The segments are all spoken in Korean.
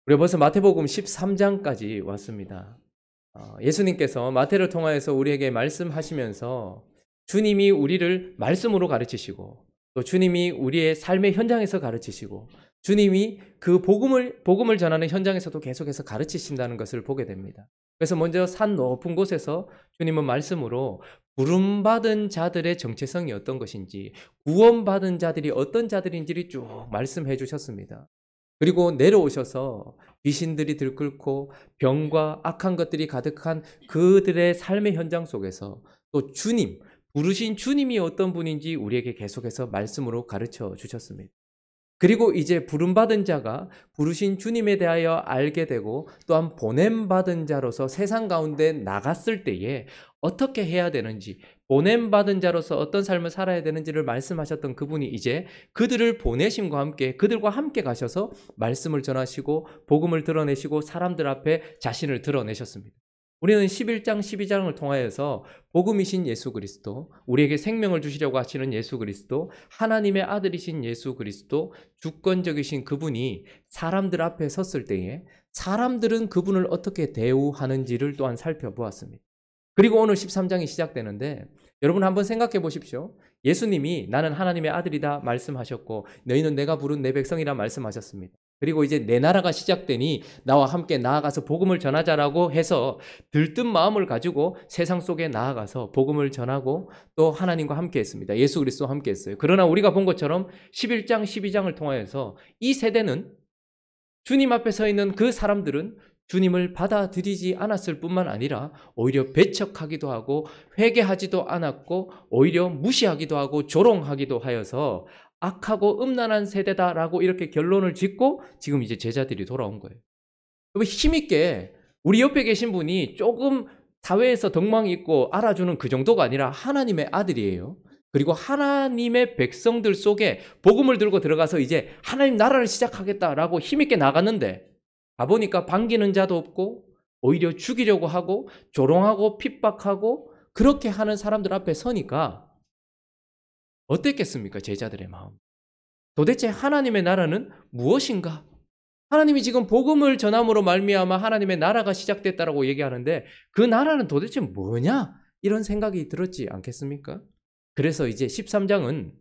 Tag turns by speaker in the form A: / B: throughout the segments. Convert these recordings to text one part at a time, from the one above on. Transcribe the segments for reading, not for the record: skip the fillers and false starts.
A: 우리가 벌써 마태복음 13장까지 왔습니다. 예수님께서 마태를 통하여서 우리에게 말씀하시면서 주님이 우리를 말씀으로 가르치시고 또 주님이 우리의 삶의 현장에서 가르치시고 주님이 그 복음을 전하는 현장에서도 계속해서 가르치신다는 것을 보게 됩니다. 그래서 먼저 산 높은 곳에서 주님은 말씀으로 부름받은 자들의 정체성이 어떤 것인지, 구원받은 자들이 어떤 자들인지를 쭉 말씀해 주셨습니다. 그리고 내려오셔서 귀신들이 들끓고 병과 악한 것들이 가득한 그들의 삶의 현장 속에서 또 부르신 주님이 어떤 분인지 우리에게 계속해서 말씀으로 가르쳐 주셨습니다. 그리고 이제 부름받은 자가 부르신 주님에 대하여 알게 되고 또한 보냄받은 자로서 세상 가운데 나갔을 때에 어떻게 해야 되는지, 보냄받은 자로서 어떤 삶을 살아야 되는지를 말씀하셨던 그분이 이제 그들을 보내심과 함께 그들과 함께 가셔서 말씀을 전하시고 복음을 드러내시고 사람들 앞에 자신을 드러내셨습니다. 우리는 11장, 12장을 통하여서 복음이신 예수 그리스도, 우리에게 생명을 주시려고 하시는 예수 그리스도, 하나님의 아들이신 예수 그리스도, 주권적이신 그분이 사람들 앞에 섰을 때에 사람들은 그분을 어떻게 대우하는지를 또한 살펴보았습니다. 그리고 오늘 13장이 시작되는데 여러분 한번 생각해 보십시오. 예수님이 나는 하나님의 아들이다 말씀하셨고 너희는 내가 부른 내 백성이라 말씀하셨습니다. 그리고 이제 내 나라가 시작되니 나와 함께 나아가서 복음을 전하자라고 해서 들뜬 마음을 가지고 세상 속에 나아가서 복음을 전하고 또 하나님과 함께 했습니다. 예수 그리스도와 함께 했어요. 그러나 우리가 본 것처럼 11장, 12장을 통하여서 이 세대는 주님 앞에 서 있는 그 사람들은 주님을 받아들이지 않았을 뿐만 아니라 오히려 배척하기도 하고 회개하지도 않았고 오히려 무시하기도 하고 조롱하기도 하여서 악하고 음란한 세대다라고 이렇게 결론을 짓고 지금 이제 제자들이 돌아온 거예요. 힘있게 우리 옆에 계신 분이 조금 사회에서 덕망이 있고 알아주는 그 정도가 아니라 하나님의 아들이에요. 그리고 하나님의 백성들 속에 복음을 들고 들어가서 이제 하나님 나라를 시작하겠다라고 힘있게 나갔는데 가보니까 반기는 자도 없고 오히려 죽이려고 하고 조롱하고 핍박하고 그렇게 하는 사람들 앞에 서니까 어땠겠습니까? 제자들의 마음. 도대체 하나님의 나라는 무엇인가? 하나님이 지금 복음을 전함으로 말미암아 하나님의 나라가 시작됐다라고 얘기하는데 그 나라는 도대체 뭐냐? 이런 생각이 들었지 않겠습니까? 그래서 이제 13장은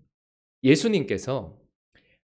A: 예수님께서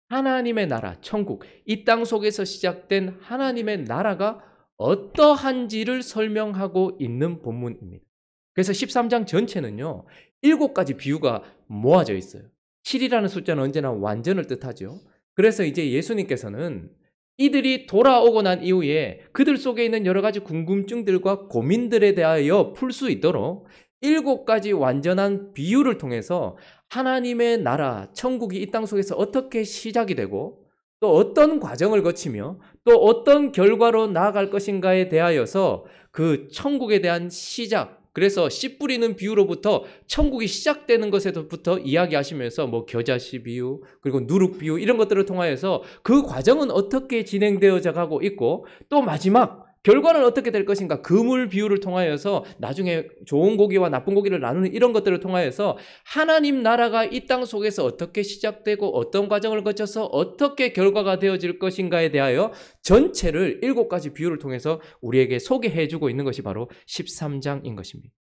A: 하나님의 나라, 천국, 이 땅 속에서 시작된 하나님의 나라가 어떠한지를 설명하고 있는 본문입니다. 그래서 13장 전체는요, 7가지 비유가 모아져 있어요. 7이라는 숫자는 언제나 완전을 뜻하죠. 그래서 이제 예수님께서는 이들이 돌아오고 난 이후에 그들 속에 있는 여러 가지 궁금증들과 고민들에 대하여 풀 수 있도록 7가지 완전한 비유를 통해서 하나님의 나라, 천국이 이 땅 속에서 어떻게 시작이 되고 또 어떤 과정을 거치며 또 어떤 결과로 나아갈 것인가에 대하여서 그 천국에 대한 시작, 그래서 씨 뿌리는 비유로부터 천국이 시작되는 것에부터 이야기하시면서 뭐 겨자씨 비유 그리고 누룩 비유 이런 것들을 통하여서 그 과정은 어떻게 진행되어져 가고 있고 또 마지막 결과는 어떻게 될 것인가 그물 비유를 통하여서 나중에 좋은 고기와 나쁜 고기를 나누는 이런 것들을 통하여서 하나님 나라가 이 땅 속에서 어떻게 시작되고 어떤 과정을 거쳐서 어떻게 결과가 되어질 것인가에 대하여 전체를 7가지 비유를 통해서 우리에게 소개해주고 있는 것이 바로 13장인 것입니다.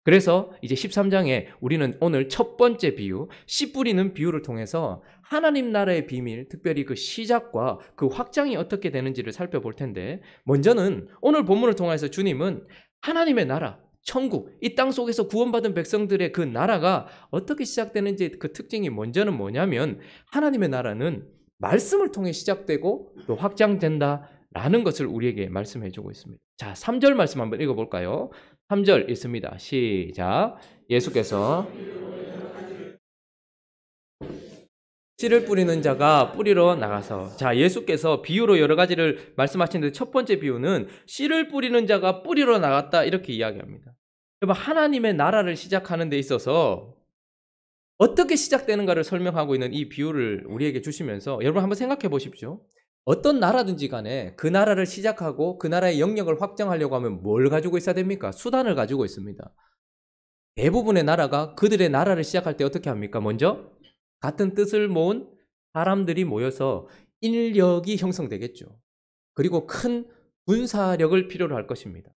A: 그래서 이제 13장에 우리는 오늘 첫 번째 비유, 씨 뿌리는 비유를 통해서 하나님 나라의 비밀, 특별히 그 시작과 그 확장이 어떻게 되는지를 살펴볼 텐데 먼저는 오늘 본문을 통해서 주님은 하나님의 나라, 천국, 이 땅 속에서 구원받은 백성들의 그 나라가 어떻게 시작되는지 그 특징이 먼저는 뭐냐면 하나님의 나라는 말씀을 통해 시작되고 또 확장된다라는 것을 우리에게 말씀해 주고 있습니다. 자, 3절 말씀 한번 읽어볼까요? 3절 읽습니다. 시작. 예수께서 씨를 뿌리는 자가 뿌리러 나가서, 자, 예수께서 비유로 여러 가지를 말씀하시는데 첫 번째 비유는 씨를 뿌리는 자가 뿌리러 나갔다 이렇게 이야기합니다. 여러분, 하나님의 나라를 시작하는 데 있어서 어떻게 시작되는가를 설명하고 있는 이 비유를 우리에게 주시면서 여러분 한번 생각해 보십시오. 어떤 나라든지 간에 그 나라를 시작하고 그 나라의 영역을 확정하려고 하면 뭘 가지고 있어야 됩니까? 수단을 가지고 있습니다. 대부분의 나라가 그들의 나라를 시작할 때 어떻게 합니까? 먼저 같은 뜻을 모은 사람들이 모여서 인력이 형성되겠죠. 그리고 큰 군사력을 필요로 할 것입니다.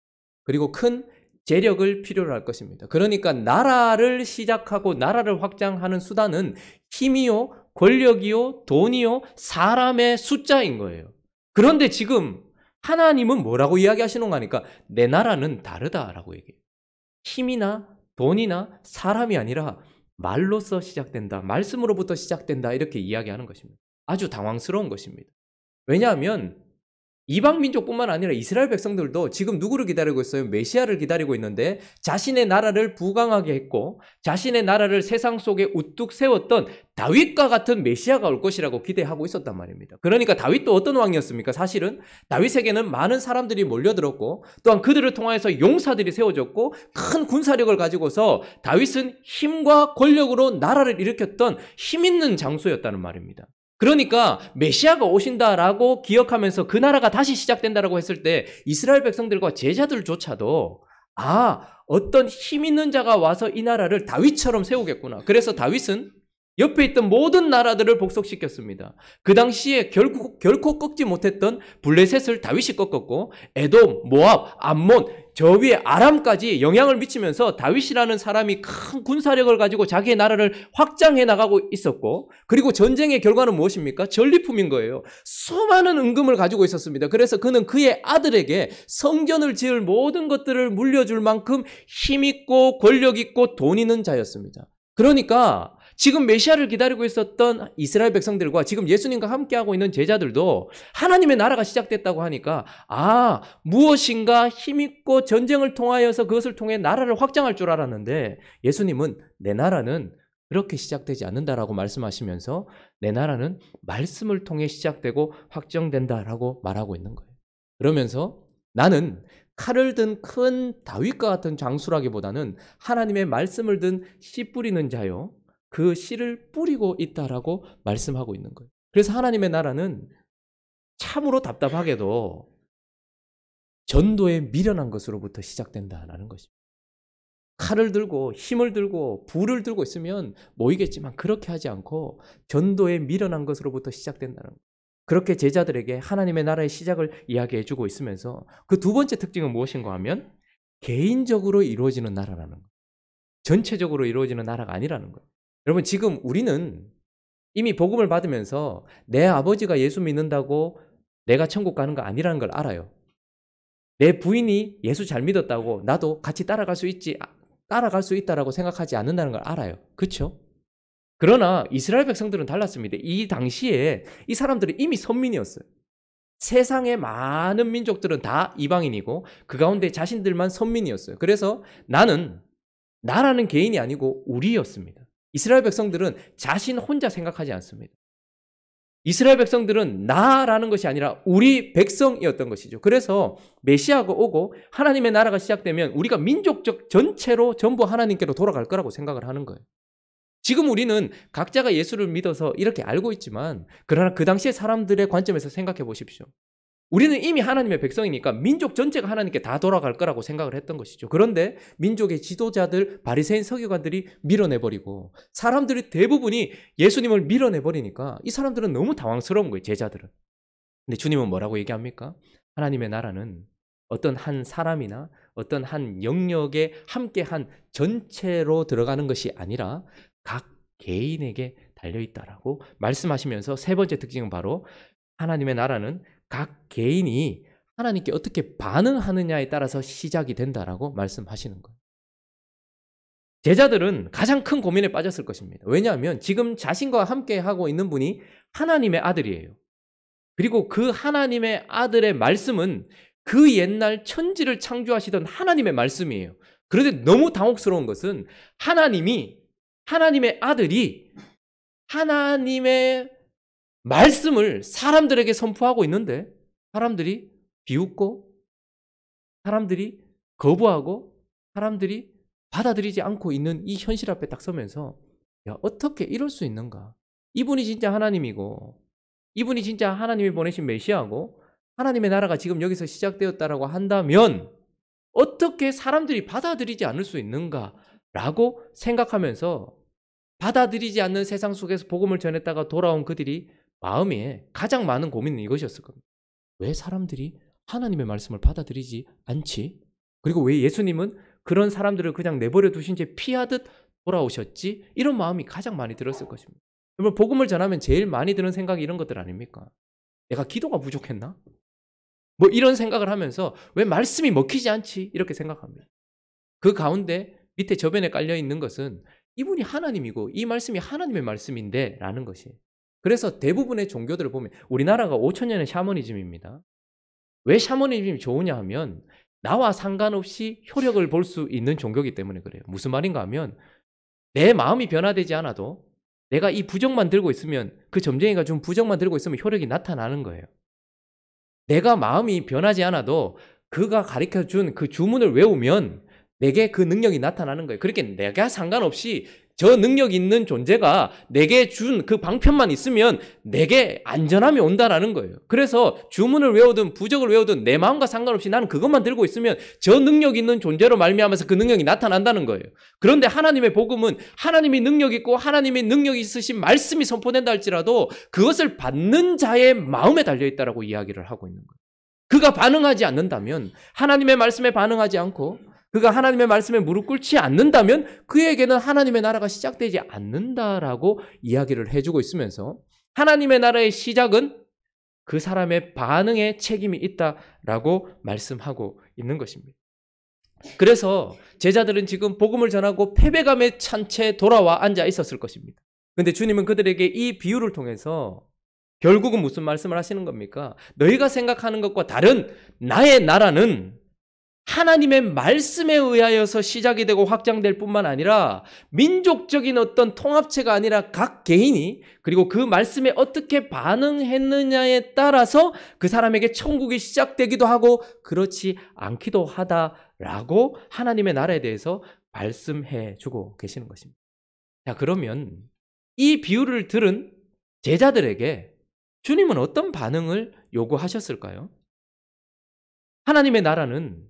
A: 그리고 큰 재력을 필요로 할 것입니다. 그러니까 나라를 시작하고 나라를 확장하는 수단은 힘이요, 권력이요, 돈이요, 사람의 숫자인 거예요. 그런데 지금 하나님은 뭐라고 이야기하시는 거니까 내 나라는 다르다라고 얘기해요. 힘이나 돈이나 사람이 아니라 말로서 시작된다, 말씀으로부터 시작된다 이렇게 이야기하는 것입니다. 아주 당황스러운 것입니다. 왜냐하면 이방 민족뿐만 아니라 이스라엘 백성들도 지금 누구를 기다리고 있어요? 메시아를 기다리고 있는데 자신의 나라를 부강하게 했고 자신의 나라를 세상 속에 우뚝 세웠던 다윗과 같은 메시아가 올 것이라고 기대하고 있었단 말입니다. 그러니까 다윗도 어떤 왕이었습니까? 사실은 다윗에게는 많은 사람들이 몰려들었고 또한 그들을 통하여서 용사들이 세워졌고 큰 군사력을 가지고서 다윗은 힘과 권력으로 나라를 일으켰던 힘 있는 장소였다는 말입니다. 그러니까 메시아가 오신다라고 기억하면서 그 나라가 다시 시작된다라고 했을 때 이스라엘 백성들과 제자들조차도 어떤 힘 있는 자가 와서 이 나라를 다윗처럼 세우겠구나. 그래서 다윗은 옆에 있던 모든 나라들을 복속시켰습니다. 그 당시에 결코 꺾지 못했던 블레셋을 다윗이 꺾었고 에돔, 모압, 암몬, 저 위에 아람까지 영향을 미치면서 다윗이라는 사람이 큰 군사력을 가지고 자기의 나라를 확장해 나가고 있었고 그리고 전쟁의 결과는 무엇입니까? 전리품인 거예요. 수많은 은금을 가지고 있었습니다. 그래서 그는 그의 아들에게 성전을 지을 모든 것들을 물려줄 만큼 힘있고 권력있고 돈 있는 자였습니다. 그러니까 지금 메시아를 기다리고 있었던 이스라엘 백성들과 지금 예수님과 함께하고 있는 제자들도 하나님의 나라가 시작됐다고 하니까 무엇인가 힘있고 전쟁을 통하여서 그것을 통해 나라를 확장할 줄 알았는데 예수님은 내 나라는 그렇게 시작되지 않는다라고 말씀하시면서 내 나라는 말씀을 통해 시작되고 확정된다라고 말하고 있는 거예요. 그러면서 나는 칼을 든 큰 다윗과 같은 장수라기보다는 하나님의 말씀을 든 씨 뿌리는 자요. 그 씨를 뿌리고 있다라고 말씀하고 있는 거예요. 그래서 하나님의 나라는 참으로 답답하게도 전도에 미련한 것으로부터 시작된다라는 것입니다. 칼을 들고 힘을 들고 불을 들고 있으면 모이겠지만 그렇게 하지 않고 전도에 미련한 것으로부터 시작된다는 거예요. 그렇게 제자들에게 하나님의 나라의 시작을 이야기해 주고 있으면서 그 두 번째 특징은 무엇인가 하면 개인적으로 이루어지는 나라라는 거예요. 전체적으로 이루어지는 나라가 아니라는 거예요. 여러분 지금 우리는 이미 복음을 받으면서 내 아버지가 예수 믿는다고 내가 천국 가는 거 아니라는 걸 알아요. 내 부인이 예수 잘 믿었다고 나도 같이 따라갈 수 있다라고 생각하지 않는다는 걸 알아요. 그렇죠? 그러나 이스라엘 백성들은 달랐습니다. 이 당시에 이 사람들은 이미 선민이었어요. 세상의 많은 민족들은 다 이방인이고 그 가운데 자신들만 선민이었어요. 그래서 나라는 개인이 아니고 우리였습니다. 이스라엘 백성들은 자신 혼자 생각하지 않습니다. 이스라엘 백성들은 나라는 것이 아니라 우리 백성이었던 것이죠. 그래서 메시아가 오고 하나님의 나라가 시작되면 우리가 민족적 전체로 전부 하나님께로 돌아갈 거라고 생각을 하는 거예요. 지금 우리는 각자가 예수를 믿어서 이렇게 알고 있지만 그러나 그 당시의 사람들의 관점에서 생각해 보십시오. 우리는 이미 하나님의 백성이니까 민족 전체가 하나님께 다 돌아갈 거라고 생각을 했던 것이죠. 그런데 민족의 지도자들, 바리새인 서기관들이 밀어내버리고 사람들이 대부분이 예수님을 밀어내버리니까 이 사람들은 너무 당황스러운 거예요, 제자들은. 근데 주님은 뭐라고 얘기합니까? 하나님의 나라는 어떤 한 사람이나 어떤 한 영역에 함께한 전체로 들어가는 것이 아니라 각 개인에게 달려있다라고 말씀하시면서 세 번째 특징은 바로 하나님의 나라는 각 개인이 하나님께 어떻게 반응하느냐에 따라서 시작이 된다라고 말씀하시는 거예요. 제자들은 가장 큰 고민에 빠졌을 것입니다. 왜냐하면 지금 자신과 함께 하고 있는 분이 하나님의 아들이에요. 그리고 그 하나님의 아들의 말씀은 그 옛날 천지를 창조하시던 하나님의 말씀이에요. 그런데 너무 당혹스러운 것은 하나님의 아들이 하나님의 말씀을 사람들에게 선포하고 있는데 사람들이 비웃고 사람들이 거부하고 사람들이 받아들이지 않고 있는 이 현실 앞에 딱 서면서 어떻게 이럴 수 있는가? 이분이 진짜 하나님이고 이분이 진짜 하나님이 보내신 메시아고 하나님의 나라가 지금 여기서 시작되었다라고 한다면 어떻게 사람들이 받아들이지 않을 수 있는가라고 생각하면서 받아들이지 않는 세상 속에서 복음을 전했다가 돌아온 그들이 마음에 가장 많은 고민은 이것이었을 겁니다. 왜 사람들이 하나님의 말씀을 받아들이지 않지? 그리고 왜 예수님은 그런 사람들을 그냥 내버려 두신 채 피하듯 돌아오셨지? 이런 마음이 가장 많이 들었을 것입니다. 여러분, 복음을 전하면 제일 많이 드는 생각이 이런 것들 아닙니까? 내가 기도가 부족했나? 뭐 이런 생각을 하면서 왜 말씀이 먹히지 않지? 이렇게 생각합니다. 그 가운데 밑에 저변에 깔려 있는 것은 이분이 하나님이고 이 말씀이 하나님의 말씀인데 라는 것이. 그래서 대부분의 종교들을 보면 우리나라가 5,000년의 샤머니즘입니다. 왜 샤머니즘이 좋으냐 하면 나와 상관없이 효력을 볼 수 있는 종교이기 때문에 그래요. 무슨 말인가 하면 내 마음이 변화되지 않아도 내가 이 부정만 들고 있으면 그 점쟁이가 준 부정만 들고 있으면 효력이 나타나는 거예요. 내가 마음이 변하지 않아도 그가 가르쳐준 그 주문을 외우면 내게 그 능력이 나타나는 거예요. 그렇게 내가 상관없이 저 능력 있는 존재가 내게 준 그 방편만 있으면 내게 안전함이 온다라는 거예요. 그래서 주문을 외우든 부적을 외우든 내 마음과 상관없이 나는 그것만 들고 있으면 저 능력 있는 존재로 말미암아서 그 능력이 나타난다는 거예요. 그런데 하나님의 복음은 하나님이 능력 있고 하나님의 능력이 있으신 말씀이 선포된다 할지라도 그것을 받는 자의 마음에 달려있다라고 이야기를 하고 있는 거예요. 그가 반응하지 않는다면, 하나님의 말씀에 반응하지 않고 그가 하나님의 말씀에 무릎 꿇지 않는다면 그에게는 하나님의 나라가 시작되지 않는다라고 이야기를 해주고 있으면서 하나님의 나라의 시작은 그 사람의 반응에 책임이 있다라고 말씀하고 있는 것입니다. 그래서 제자들은 지금 복음을 전하고 패배감에 찬 채 돌아와 앉아 있었을 것입니다. 그런데 주님은 그들에게 이 비유를 통해서 결국은 무슨 말씀을 하시는 겁니까? 너희가 생각하는 것과 다른 나의 나라는 하나님의 말씀에 의하여서 시작이 되고 확장될 뿐만 아니라 민족적인 어떤 통합체가 아니라 각 개인이 그리고 그 말씀에 어떻게 반응했느냐에 따라서 그 사람에게 천국이 시작되기도 하고 그렇지 않기도 하다라고 하나님의 나라에 대해서 말씀해 주고 계시는 것입니다. 자, 그러면 이 비유를 들은 제자들에게 주님은 어떤 반응을 요구하셨을까요? 하나님의 나라는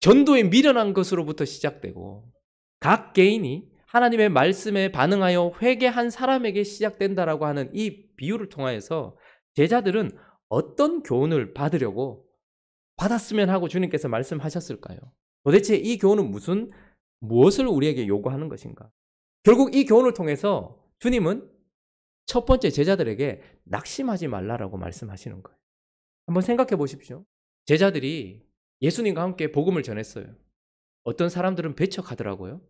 A: 전도에 미련한 것으로부터 시작되고 각 개인이 하나님의 말씀에 반응하여 회개한 사람에게 시작된다라고 하는 이 비유를 통하여서 제자들은 어떤 교훈을 받으려고 받았으면 하고 주님께서 말씀하셨을까요? 도대체 이 교훈은 무엇을 우리에게 요구하는 것인가? 결국 이 교훈을 통해서 주님은 첫 번째 제자들에게 낙심하지 말라라고 말씀하시는 거예요. 한번 생각해 보십시오. 제자들이 예수님과 함께 복음을 전했어요. 어떤 사람들은 배척하더라고요.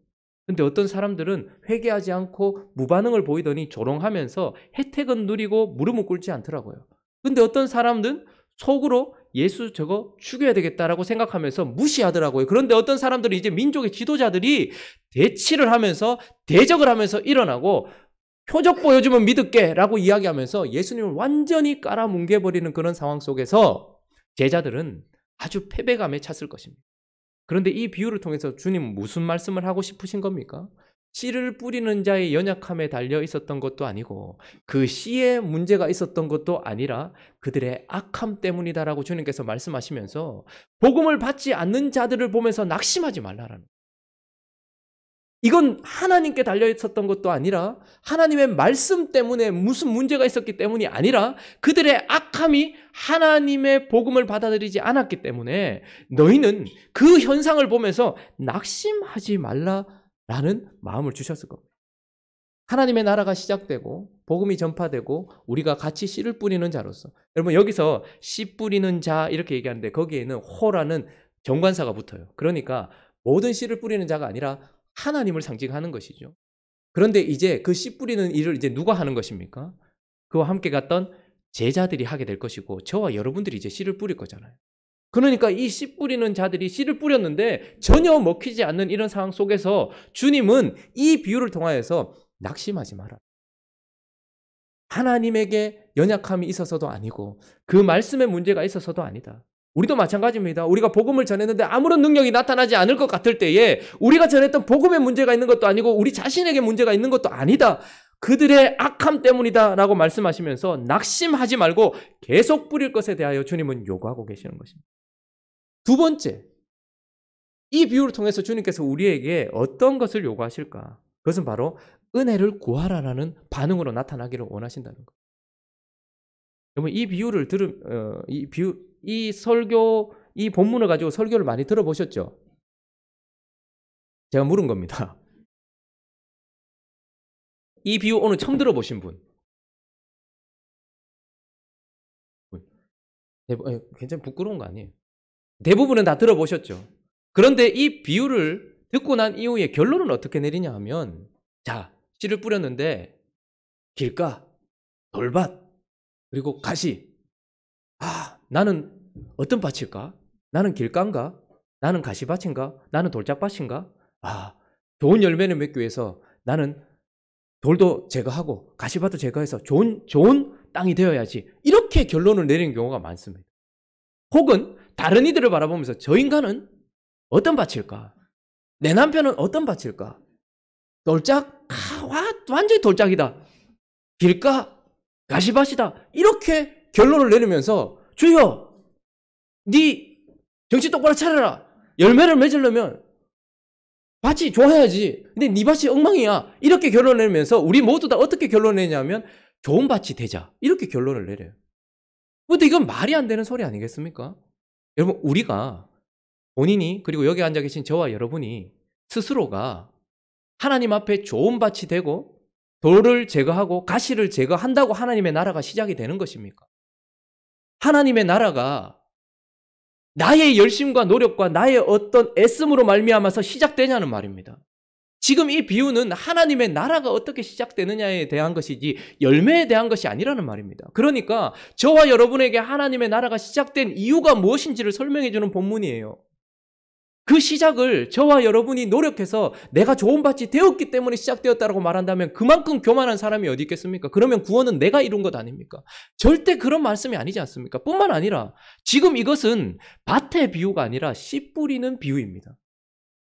A: 근데 어떤 사람들은 회개하지 않고 무반응을 보이더니 조롱하면서 혜택은 누리고 무릎은 꿇지 않더라고요. 근데 어떤 사람들은 속으로 예수 저거 죽여야 되겠다라고 생각하면서 무시하더라고요. 그런데 어떤 사람들은 이제 민족의 지도자들이 대치를 하면서 대적을 하면서 일어나고 표적 보여주면 믿을게 라고 이야기하면서 예수님을 완전히 깔아뭉개버리는 그런 상황 속에서 제자들은 아주 패배감에 찼을 것입니다. 그런데 이 비유를 통해서 주님은 무슨 말씀을 하고 싶으신 겁니까? 씨를 뿌리는 자의 연약함에 달려 있었던 것도 아니고 그 씨에 문제가 있었던 것도 아니라 그들의 악함 때문이다라고 주님께서 말씀하시면서 복음을 받지 않는 자들을 보면서 낙심하지 말라라는, 이건 하나님께 달려 있었던 것도 아니라 하나님의 말씀 때문에 무슨 문제가 있었기 때문이 아니라 그들의 악함이 하나님의 복음을 받아들이지 않았기 때문에 너희는 그 현상을 보면서 낙심하지 말라라는 마음을 주셨을 겁니다. 하나님의 나라가 시작되고 복음이 전파되고 우리가 같이 씨를 뿌리는 자로서, 여러분 여기서 씨 뿌리는 자 이렇게 얘기하는데 거기에는 호라는 정관사가 붙어요. 그러니까 모든 씨를 뿌리는 자가 아니라 하나님을 상징하는 것이죠. 그런데 이제 그 씨 뿌리는 일을 이제 누가 하는 것입니까? 그와 함께 갔던 제자들이 하게 될 것이고 저와 여러분들이 이제 씨를 뿌릴 거잖아요. 그러니까 이 씨 뿌리는 자들이 씨를 뿌렸는데 전혀 먹히지 않는 이런 상황 속에서 주님은 이 비유를 통하여서 낙심하지 마라. 하나님에게 연약함이 있어서도 아니고 그 말씀에 문제가 있어서도 아니다. 우리도 마찬가지입니다. 우리가 복음을 전했는데 아무런 능력이 나타나지 않을 것 같을 때에 우리가 전했던 복음에 문제가 있는 것도 아니고 우리 자신에게 문제가 있는 것도 아니다. 그들의 악함 때문이다 라고 말씀하시면서 낙심하지 말고 계속 뿌릴 것에 대하여 주님은 요구하고 계시는 것입니다. 두 번째, 이 비유를 통해서 주님께서 우리에게 어떤 것을 요구하실까? 그것은 바로 은혜를 구하라라는 반응으로 나타나기를 원하신다는 것. 여러분 이 비유를 이 본문을 가지고 설교를 많이 들어보셨죠? 제가 물은 겁니다. 이 비유 오늘 처음 들어보신 분? 굉장히 부끄러운 거 아니에요? 대부분은 다 들어보셨죠? 그런데 이 비유를 듣고 난 이후에 결론은 어떻게 내리냐 하면, 자, 씨를 뿌렸는데 길가, 돌밭, 그리고 가시. 나는 어떤 밭일까? 나는 길가인가? 나는 가시밭인가? 나는 돌짝밭인가? 좋은 열매를 맺기 위해서 나는 돌도 제거하고 가시밭도 제거해서 좋은 땅이 되어야지. 이렇게 결론을 내리는 경우가 많습니다. 혹은 다른 이들을 바라보면서 저 인간은 어떤 밭일까? 내 남편은 어떤 밭일까? 돌짝, 완전히 돌짝이다. 길가, 가시밭이다. 이렇게 결론을 내리면서 주여, 네 정신 똑바로 차려라. 열매를 맺으려면 밭이 좋아야지. 근데 네 밭이 엉망이야. 이렇게 결론을 내리면서 우리 모두 다 어떻게 결론을 내냐면 좋은 밭이 되자. 이렇게 결론을 내려요. 근데 이건 말이 안 되는 소리 아니겠습니까? 여러분, 우리가 본인이, 그리고 여기 앉아 계신 저와 여러분이 스스로가 하나님 앞에 좋은 밭이 되고 돌을 제거하고 가시를 제거한다고 하나님의 나라가 시작이 되는 것입니까? 하나님의 나라가 나의 열심과 노력과 나의 어떤 애씀으로 말미암아서 시작되냐는 말입니다. 지금 이 비유는 하나님의 나라가 어떻게 시작되느냐에 대한 것이지 열매에 대한 것이 아니라는 말입니다. 그러니까 저와 여러분에게 하나님의 나라가 시작된 이유가 무엇인지를 설명해 주는 본문이에요. 그 시작을 저와 여러분이 노력해서 내가 좋은 밭이 되었기 때문에 시작되었다고 말한다면 그만큼 교만한 사람이 어디 있겠습니까? 그러면 구원은 내가 이룬 것 아닙니까? 절대 그런 말씀이 아니지 않습니까? 뿐만 아니라 지금 이것은 밭의 비유가 아니라 씨 뿌리는 비유입니다.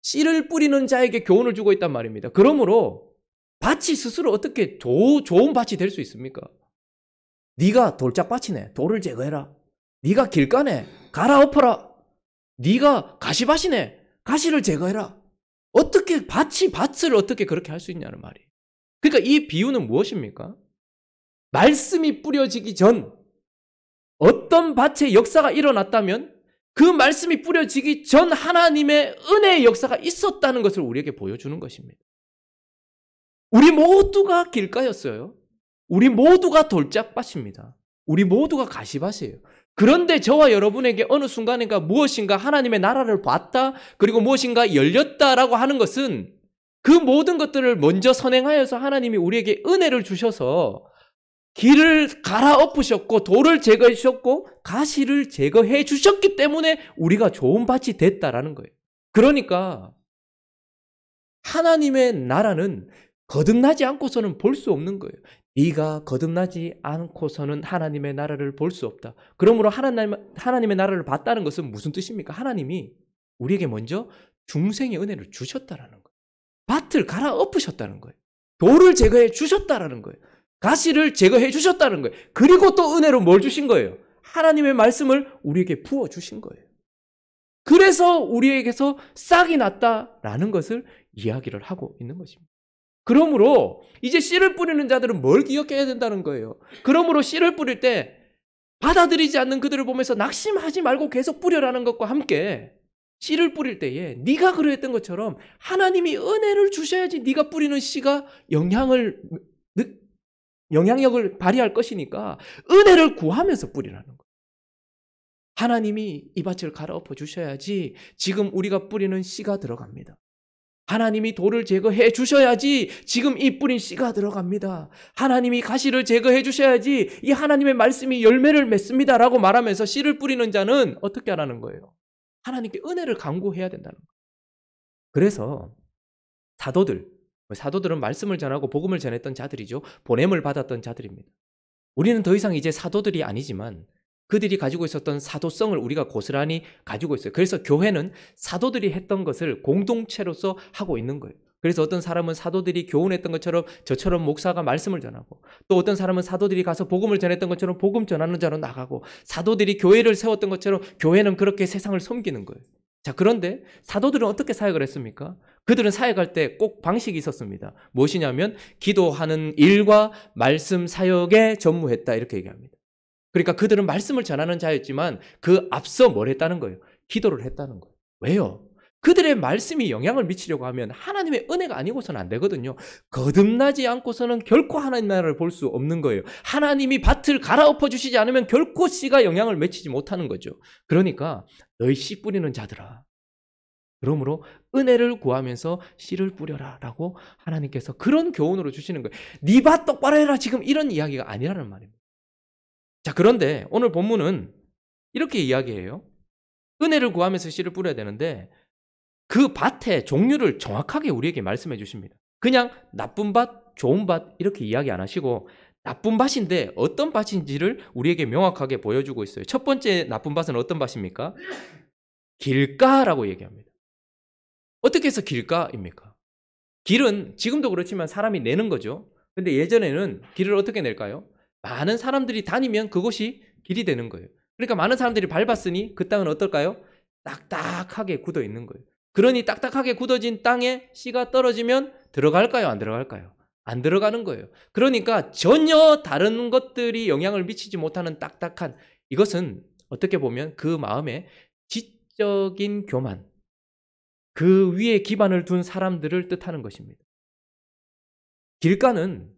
A: 씨를 뿌리는 자에게 교훈을 주고 있단 말입니다. 그러므로 밭이 스스로 어떻게 좋은 밭이 될 수 있습니까? 네가 돌짝밭이네. 돌을 제거해라. 네가 길가네. 갈아엎어라. 네가 가시밭이네. 가시를 제거해라. 어떻게 밭을 어떻게 그렇게 할 수 있냐는 말이에요. 그러니까 이 비유는 무엇입니까? 말씀이 뿌려지기 전 어떤 밭의 역사가 일어났다면 그 말씀이 뿌려지기 전 하나님의 은혜의 역사가 있었다는 것을 우리에게 보여주는 것입니다. 우리 모두가 길가였어요. 우리 모두가 돌짝밭입니다. 우리 모두가 가시밭이에요. 그런데 저와 여러분에게 어느 순간인가 무엇인가 하나님의 나라를 봤다, 그리고 무엇인가 열렸다라고 하는 것은 그 모든 것들을 먼저 선행하여서 하나님이 우리에게 은혜를 주셔서 길을 갈아엎으셨고 돌을 제거해 주셨고 가시를 제거해 주셨기 때문에 우리가 좋은 밭이 됐다라는 거예요. 그러니까 하나님의 나라는 거듭나지 않고서는 볼 수 없는 거예요. 네가 거듭나지 않고서는 하나님의 나라를 볼 수 없다. 그러므로 하나님의 나라를 봤다는 것은 무슨 뜻입니까? 하나님이 우리에게 먼저 중생의 은혜를 주셨다라는 거예요. 밭을 갈아엎으셨다는 거예요. 돌을 제거해 주셨다라는 거예요. 가시를 제거해 주셨다는 거예요. 그리고 또 은혜로 뭘 주신 거예요? 하나님의 말씀을 우리에게 부어주신 거예요. 그래서 우리에게서 싹이 났다라는 것을 이야기를 하고 있는 것입니다. 그러므로 이제 씨를 뿌리는 자들은 뭘 기억해야 된다는 거예요. 그러므로 씨를 뿌릴 때 받아들이지 않는 그들을 보면서 낙심하지 말고 계속 뿌려라는 것과 함께 씨를 뿌릴 때에 네가 그러했던 것처럼 하나님이 은혜를 주셔야지 네가 뿌리는 씨가 영향력을 발휘할 것이니까 은혜를 구하면서 뿌리라는 거예요. 하나님이 이 밭을 갈아엎어 주셔야지 지금 우리가 뿌리는 씨가 들어갑니다. 하나님이 돌을 제거해 주셔야지 지금 이 뿌린 씨가 들어갑니다. 하나님이 가시를 제거해 주셔야지 이 하나님의 말씀이 열매를 맺습니다 라고 말하면서 씨를 뿌리는 자는 어떻게 하라는 거예요? 하나님께 은혜를 간구해야 된다는 거예요. 그래서 사도들은 말씀을 전하고 복음을 전했던 자들이죠. 보냄을 받았던 자들입니다. 우리는 더 이상 이제 사도들이 아니지만 그들이 가지고 있었던 사도성을 우리가 고스란히 가지고 있어요. 그래서 교회는 사도들이 했던 것을 공동체로서 하고 있는 거예요. 그래서 어떤 사람은 사도들이 교훈했던 것처럼 저처럼 목사가 말씀을 전하고, 또 어떤 사람은 사도들이 가서 복음을 전했던 것처럼 복음 전하는 자로 나가고, 사도들이 교회를 세웠던 것처럼 교회는 그렇게 세상을 섬기는 거예요. 자, 그런데 사도들은 어떻게 사역을 했습니까? 그들은 사역할 때 꼭 방식이 있었습니다. 무엇이냐면 기도하는 일과 말씀 사역에 전무했다 이렇게 얘기합니다. 그러니까 그들은 말씀을 전하는 자였지만 그 앞서 뭘 했다는 거예요? 기도를 했다는 거예요. 왜요? 그들의 말씀이 영향을 미치려고 하면 하나님의 은혜가 아니고서는 안 되거든요. 거듭나지 않고서는 결코 하나님 나라를 볼 수 없는 거예요. 하나님이 밭을 갈아엎어 주시지 않으면 결코 씨가 영향을 맺히지 못하는 거죠. 그러니까 너희 씨 뿌리는 자들아, 그러므로 은혜를 구하면서 씨를 뿌려라 라고 하나님께서 그런 교훈으로 주시는 거예요. 네 밭 똑바로 해라, 지금 이런 이야기가 아니라는 말입니다. 자, 그런데 오늘 본문은 이렇게 이야기해요. 은혜를 구하면서 씨를 뿌려야 되는데 그 밭의 종류를 정확하게 우리에게 말씀해 주십니다. 그냥 나쁜 밭, 좋은 밭 이렇게 이야기 안 하시고 나쁜 밭인데 어떤 밭인지를 우리에게 명확하게 보여주고 있어요. 첫 번째 나쁜 밭은 어떤 밭입니까? 길가라고 얘기합니다. 어떻게 해서 길가입니까? 길은 지금도 그렇지만 사람이 내는 거죠. 근데 예전에는 길을 어떻게 낼까요? 많은 사람들이 다니면 그곳이 길이 되는 거예요. 그러니까 많은 사람들이 밟았으니 그 땅은 어떨까요? 딱딱하게 굳어 있는 거예요. 그러니 딱딱하게 굳어진 땅에 씨가 떨어지면 들어갈까요? 안 들어갈까요? 안 들어가는 거예요. 그러니까 전혀 다른 것들이 영향을 미치지 못하는 딱딱한, 이것은 어떻게 보면 그 마음에 지적인 교만, 그 위에 기반을 둔 사람들을 뜻하는 것입니다. 길가는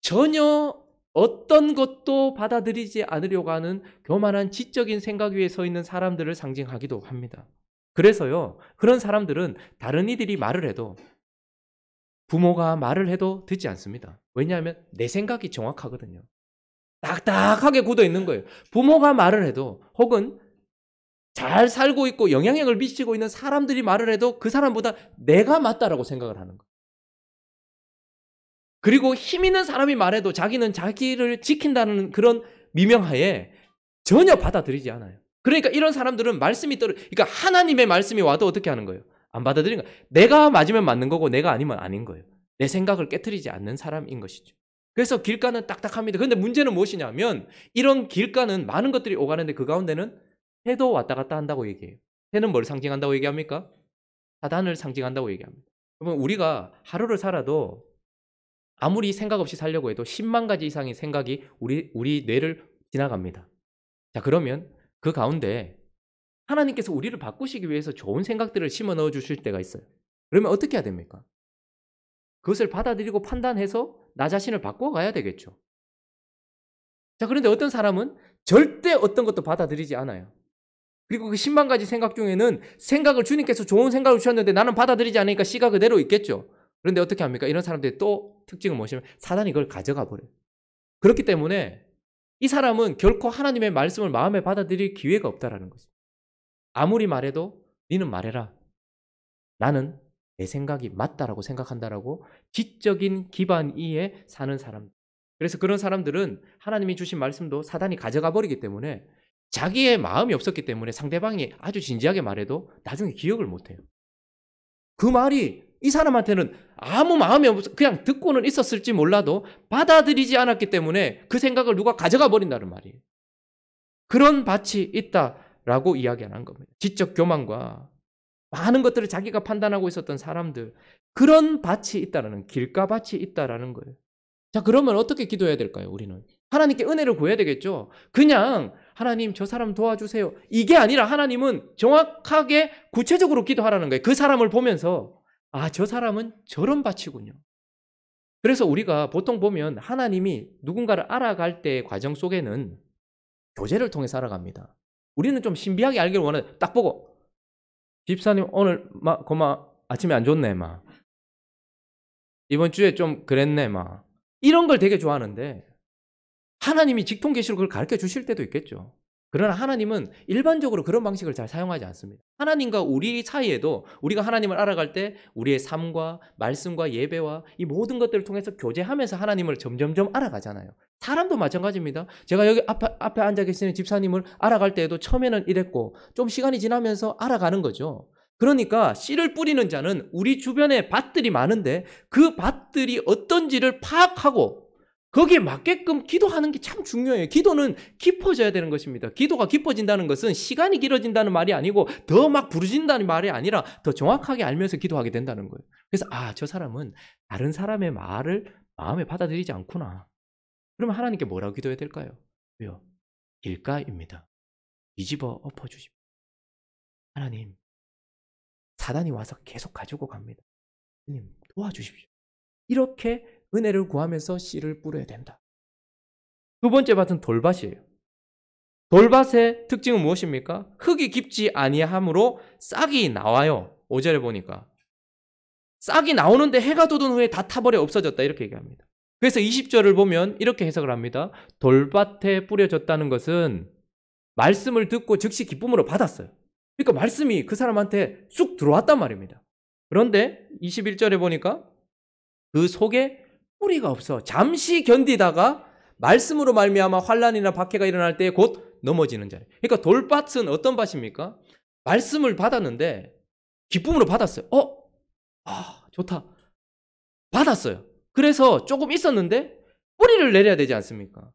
A: 전혀 어떤 것도 받아들이지 않으려고 하는 교만한 지적인 생각 위에 서 있는 사람들을 상징하기도 합니다. 그래서요, 그런 사람들은 다른 이들이 말을 해도, 부모가 말을 해도 듣지 않습니다. 왜냐하면 내 생각이 정확하거든요. 딱딱하게 굳어 있는 거예요. 부모가 말을 해도, 혹은 잘 살고 있고 영향력을 미치고 있는 사람들이 말을 해도 그 사람보다 내가 맞다라고 생각을 하는 거예요. 그리고 힘 있는 사람이 말해도 자기는 자기를 지킨다는 그런 미명하에 전혀 받아들이지 않아요. 그러니까 이런 사람들은 그러니까 하나님의 말씀이 와도 어떻게 하는 거예요? 안 받아들이는 거예요. 내가 맞으면 맞는 거고 내가 아니면 아닌 거예요. 내 생각을 깨트리지 않는 사람인 것이죠. 그래서 길가는 딱딱합니다. 그런데 문제는 무엇이냐면 이런 길가는 많은 것들이 오가는데 그 가운데는 해도 왔다 갔다 한다고 얘기해요. 해는 뭘 상징한다고 얘기합니까? 사단을 상징한다고 얘기합니다. 그러면 우리가 하루를 살아도 아무리 생각 없이 살려고 해도 10만 가지 이상의 생각이 우리 뇌를 지나갑니다. 자, 그러면 그 가운데 하나님께서 우리를 바꾸시기 위해서 좋은 생각들을 심어 넣어 주실 때가 있어요. 그러면 어떻게 해야 됩니까? 그것을 받아들이고 판단해서 나 자신을 바꿔가야 되겠죠. 자, 그런데 어떤 사람은 절대 어떤 것도 받아들이지 않아요. 그리고 그 10만 가지 생각 중에는 생각을 주님께서 좋은 생각을 주셨는데 나는 받아들이지 않으니까 씨가 그대로 있겠죠. 그런데 어떻게 합니까? 이런 사람들의 또 특징은 무엇이냐면 사단이 그걸 가져가 버려요. 그렇기 때문에 이 사람은 결코 하나님의 말씀을 마음에 받아들일 기회가 없다라는 거죠. 아무리 말해도 니는 말해라. 나는 내 생각이 맞다라고 생각한다라고 지적인 기반 위에 사는 사람. 그래서 그런 사람들은 하나님이 주신 말씀도 사단이 가져가 버리기 때문에 자기의 마음이 없었기 때문에 상대방이 아주 진지하게 말해도 나중에 기억을 못해요. 그 말이 이 사람한테는 아무 마음이 없어, 그냥 듣고는 있었을지 몰라도 받아들이지 않았기 때문에 그 생각을 누가 가져가 버린다는 말이에요. 그런 밭이 있다라고 이야기하는 겁니다. 지적 교만과 많은 것들을 자기가 판단하고 있었던 사람들, 그런 밭이 있다라는, 길가밭이 있다라는 거예요. 자, 그러면 어떻게 기도해야 될까요? 우리는 하나님께 은혜를 구해야 되겠죠. 그냥 하나님 저 사람 도와주세요, 이게 아니라 하나님은 정확하게 구체적으로 기도하라는 거예요. 그 사람을 보면서 아, 저 사람은 저런 밭이군요. 그래서 우리가 보통 보면 하나님이 누군가를 알아갈 때의 과정 속에는 교제를 통해서 알아갑니다. 우리는 좀 신비하게 알기를 원하는, 딱 보고 집사님 오늘 아침에 안 좋네, 이번 주에 좀 그랬네, 이런 걸 되게 좋아하는데 하나님이 직통계시로 그걸 가르쳐 주실 때도 있겠죠. 그러나 하나님은 일반적으로 그런 방식을 잘 사용하지 않습니다. 하나님과 우리 사이에도 우리가 하나님을 알아갈 때 우리의 삶과 말씀과 예배와 이 모든 것들을 통해서 교제하면서 하나님을 점점점 알아가잖아요. 사람도 마찬가지입니다. 제가 여기 앞에 앉아 계시는 집사님을 알아갈 때에도 처음에는 이랬고 좀 시간이 지나면서 알아가는 거죠. 그러니까 씨를 뿌리는 자는 우리 주변에 밭들이 많은데 그 밭들이 어떤지를 파악하고 거기에 맞게끔 기도하는 게 참 중요해요. 기도는 깊어져야 되는 것입니다. 기도가 깊어진다는 것은 시간이 길어진다는 말이 아니고 더 막 부르진다는 말이 아니라 더 정확하게 알면서 기도하게 된다는 거예요. 그래서 저 사람은 다른 사람의 말을 마음에 받아들이지 않구나. 그러면 하나님께 뭐라고 기도해야 될까요? 왜요? 길가입니다. 뒤집어 엎어주십니다. 하나님, 사단이 와서 계속 가지고 갑니다. 하나님, 도와주십시오. 이렇게 은혜를 구하면서 씨를 뿌려야 된다. 두 번째 밭은 돌밭이에요. 돌밭의 특징은 무엇입니까? 흙이 깊지 아니함으로 싹이 나와요. 5절에 보니까. 싹이 나오는데 해가 돋은 후에 다 타버려 없어졌다 이렇게 얘기합니다. 그래서 20절을 보면 이렇게 해석을 합니다. 돌밭에 뿌려졌다는 것은 말씀을 듣고 즉시 기쁨으로 받았어요. 그러니까 말씀이 그 사람한테 쑥 들어왔단 말입니다. 그런데 21절에 보니까 그 속에 뿌리가 없어 잠시 견디다가 말씀으로 말미암아 환난이나 박해가 일어날 때 곧 넘어지는 자리. 그러니까 돌밭은 어떤 밭입니까? 말씀을 받았는데 기쁨으로 받았어요. 좋다. 받았어요. 그래서 조금 있었는데 뿌리를 내려야 되지 않습니까?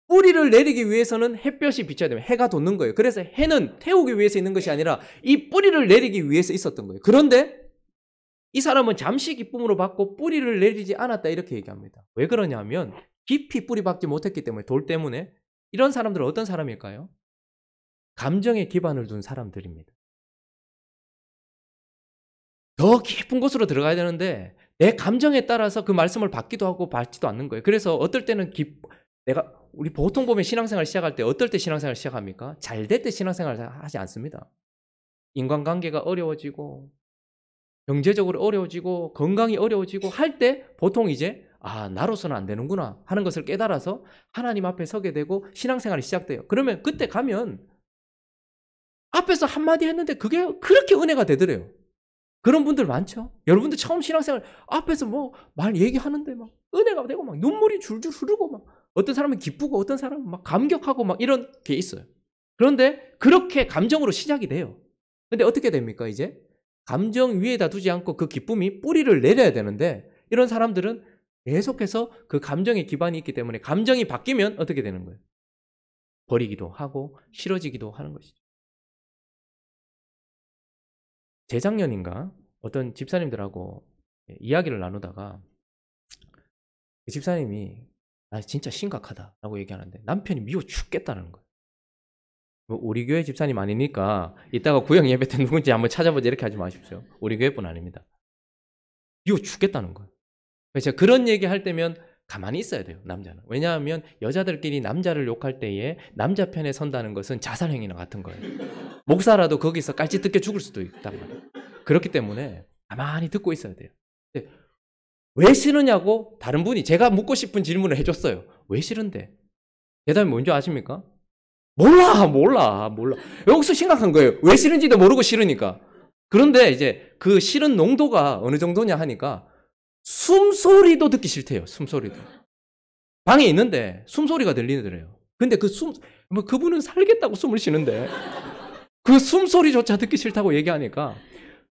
A: 뿌리를 내리기 위해서는 햇볕이 비쳐야 되면 해가 돋는 거예요. 그래서 해는 태우기 위해서 있는 것이 아니라 이 뿌리를 내리기 위해서 있었던 거예요. 그런데 이 사람은 잠시 기쁨으로 받고 뿌리를 내리지 않았다 이렇게 얘기합니다. 왜 그러냐면 깊이 뿌리 박지 못했기 때문에 돌 때문에. 이런 사람들은 어떤 사람일까요? 감정에 기반을 둔 사람들입니다. 더 깊은 곳으로 들어가야 되는데 내 감정에 따라서 그 말씀을 받기도 하고 받지도 않는 거예요. 그래서 어떨 때는 우리 보통 보면 신앙생활 시작할 때 어떨 때 신앙생활 시작합니까? 잘 될 때 신앙생활 하지 않습니다. 인간관계가 어려워지고 경제적으로 어려워지고 건강이 어려워지고 할 때 보통 이제 나로서는 안 되는구나 하는 것을 깨달아서 하나님 앞에 서게 되고 신앙생활이 시작돼요. 그러면 그때 가면 앞에서 한마디 했는데 그게 그렇게 은혜가 되더래요. 그런 분들 많죠. 여러분들 처음 신앙생활 앞에서 뭐 말 얘기하는데 막 은혜가 되고 막 눈물이 줄줄 흐르고 막 어떤 사람은 기쁘고 어떤 사람은 막 감격하고 막 이런 게 있어요. 그런데 그렇게 감정으로 시작이 돼요. 근데 어떻게 됩니까 이제? 감정 위에다 두지 않고 그 기쁨이 뿌리를 내려야 되는데 이런 사람들은 계속해서 그 감정에 기반이 있기 때문에 감정이 바뀌면 어떻게 되는 거예요? 버리기도 하고 싫어지기도 하는 것이죠. 재작년인가 어떤 집사님들하고 이야기를 나누다가 그 집사님이 진짜 심각하다라고 얘기하는데 남편이 미워 죽겠다는 거예요. 뭐 우리 교회 집사님 아니니까 이따가 구역 예배 때 누군지 한번 찾아보자 이렇게 하지 마십시오. 우리 교회뿐 아닙니다. 미워 죽겠다는 거예요. 그래서 제가 그런 얘기 할 때면 가만히 있어야 돼요, 남자는. 왜냐하면 여자들끼리 남자를 욕할 때에 남자 편에 선다는 것은 자살행위나 같은 거예요. 목사라도 거기서 깔짓 듣게 죽을 수도 있단 말이에요. 그렇기 때문에 가만히 듣고 있어야 돼요. 근데 왜 싫으냐고 다른 분이 제가 묻고 싶은 질문을 해줬어요. 왜 싫은데? 대답이 뭔지 아십니까? 몰라. 여기서 심각한 거예요. 왜 싫은지도 모르고 싫으니까. 그런데 이제 그 싫은 농도가 어느 정도냐 하니까 숨소리도 듣기 싫대요. 숨소리도. 방에 있는데 숨소리가 들리더래요. 근데 그분은 살겠다고 숨을 쉬는데 그 숨소리조차 듣기 싫다고 얘기하니까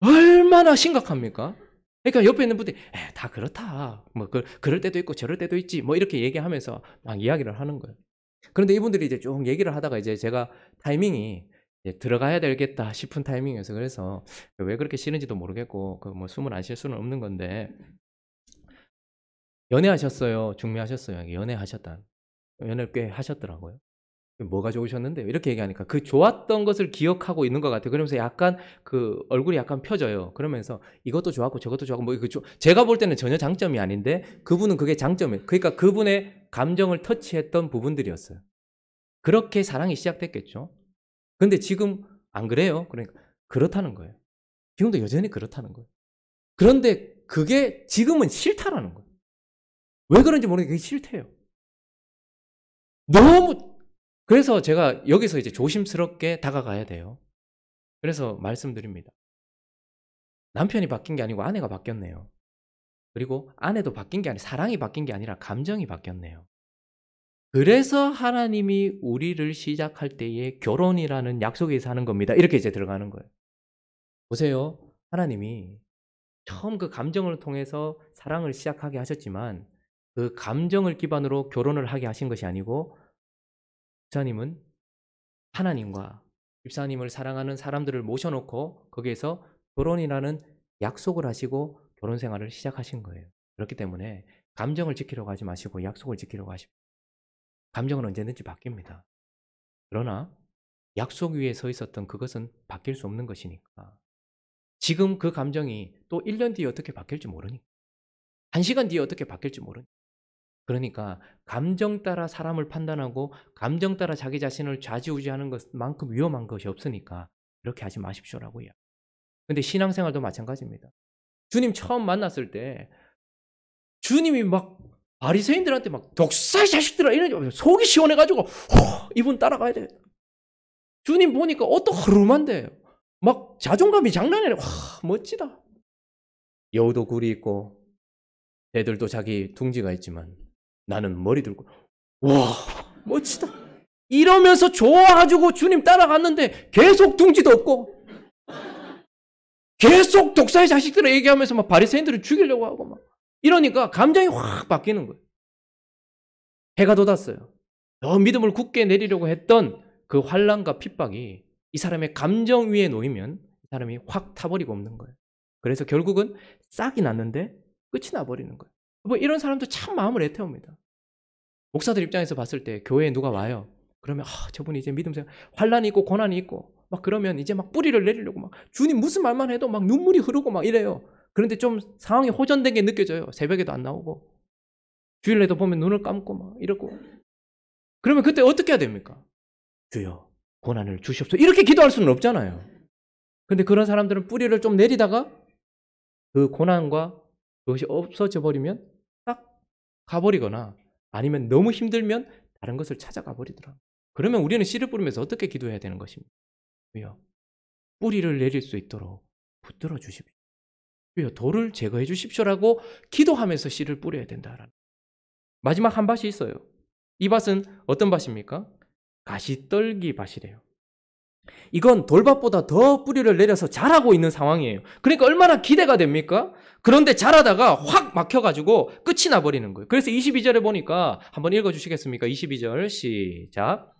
A: 얼마나 심각합니까? 그러니까 옆에 있는 분들이 다 그렇다. 뭐 그럴 때도 있고 저럴 때도 있지. 뭐 이렇게 얘기하면서 막 이야기를 하는 거예요. 그런데 이분들이 이제 쭉 얘기를 하다가 이제 제가 타이밍이 이제 들어가야 되겠다 싶은 타이밍이어서 그래서 왜 그렇게 싫은지도 모르겠고 그 뭐 숨을 안 쉴 수는 없는 건데 연애하셨어요? 중매하셨어요? 연애하셨다. 연애를 꽤 하셨더라고요. 뭐가 좋으셨는데 이렇게 얘기하니까 그 좋았던 것을 기억하고 있는 것 같아요. 그러면서 약간 그 얼굴이 약간 펴져요. 그러면서 이것도 좋았고 저것도 좋았고 뭐 제가 볼 때는 전혀 장점이 아닌데 그분은 그게 장점이에요. 그러니까 그분의 감정을 터치했던 부분들이었어요. 그렇게 사랑이 시작됐겠죠. 근데 지금 안 그래요. 그러니까 그렇다는 거예요. 지금도 여전히 그렇다는 거예요. 그런데 그게 지금은 싫다라는 거예요. 왜 그런지 모르겠는데 그게 싫대요. 그래서 제가 여기서 이제 조심스럽게 다가가야 돼요. 그래서 말씀드립니다. 남편이 바뀐 게 아니고 아내가 바뀌었네요. 그리고 아내도 바뀐 게 아니라 사랑이 바뀐 게 아니라 감정이 바뀌었네요. 그래서 하나님이 우리를 시작할 때에 결혼이라는 약속에서 하는 겁니다. 이렇게 이제 들어가는 거예요. 보세요. 하나님이 처음 그 감정을 통해서 사랑을 시작하게 하셨지만 그 감정을 기반으로 결혼을 하게 하신 것이 아니고 집사님은 하나님과 집사님을 사랑하는 사람들을 모셔놓고 거기에서 결혼이라는 약속을 하시고 결혼 생활을 시작하신 거예요. 그렇기 때문에 감정을 지키려고 하지 마시고 약속을 지키려고 하십시오. 감정은 언제든지 바뀝니다. 그러나 약속 위에 서 있었던 그것은 바뀔 수 없는 것이니까 지금 그 감정이 또 1년 뒤에 어떻게 바뀔지 모르니까 1시간 뒤에 어떻게 바뀔지 모르니까 그러니까 감정 따라 사람을 판단하고 감정 따라 자기 자신을 좌지우지하는 것만큼 위험한 것이 없으니까 그렇게 하지 마십시오라고요. 근데 신앙생활도 마찬가지입니다. 주님 처음 만났을 때 주님이 막 바리새인들한테 막 독사의 자식들아 이런 속이 시원해가지고 이분 따라가야 돼. 주님 보니까 옷도 흐름한데 막 자존감이 장난이 아니라 멋지다. 여우도 굴이 있고 애들도 자기 둥지가 있지만 나는 머리 들고 와 멋지다. 이러면서 좋아가지고 주님 따라갔는데 계속 둥지도 없고 계속 독사의 자식들을 얘기하면서 막 바리새인들을 죽이려고 하고 막 이러니까 감정이 확 바뀌는 거예요. 해가 돋았어요. 더 믿음을 굳게 내리려고 했던 그 환난과 핍박이 이 사람의 감정 위에 놓이면 이 사람이 확 타버리고 없는 거예요. 그래서 결국은 싹이 났는데 끝이 나버리는 거예요. 뭐 이런 사람도 참 마음을 애태웁니다. 목사들 입장에서 봤을 때 교회에 누가 와요. 그러면 저분이 이제 믿음 생활 환난이 있고 고난이 있고 막 그러면 이제 막 뿌리를 내리려고 막 주님 무슨 말만 해도 막 눈물이 흐르고 막 이래요. 그런데 좀 상황이 호전된 게 느껴져요. 새벽에도 안 나오고 주일에도 보면 눈을 감고 막 이러고 그러면 그때 어떻게 해야 됩니까? 주여 고난을 주시옵소서 이렇게 기도할 수는 없잖아요. 근데 그런 사람들은 뿌리를 좀 내리다가 그 고난과 그것이 없어져 버리면 딱 가버리거나 아니면 너무 힘들면 다른 것을 찾아가 버리더라고요. 그러면 우리는 씨를 뿌리면서 어떻게 기도해야 되는 것입니까? 주여 뿌리를 내릴 수 있도록 붙들어 주십시오. 주여 돌을 제거해 주십시오라고 기도하면서 씨를 뿌려야 된다라는. 마지막 한 밭이 있어요. 이 밭은 어떤 밭입니까? 가시떨기 밭이래요. 이건 돌밭보다 더 뿌리를 내려서 자라고 있는 상황이에요. 그러니까 얼마나 기대가 됩니까? 그런데 자라다가 확 막혀가지고 끝이 나버리는 거예요. 그래서 22절에 보니까 한번 읽어주시겠습니까? 22절 시작.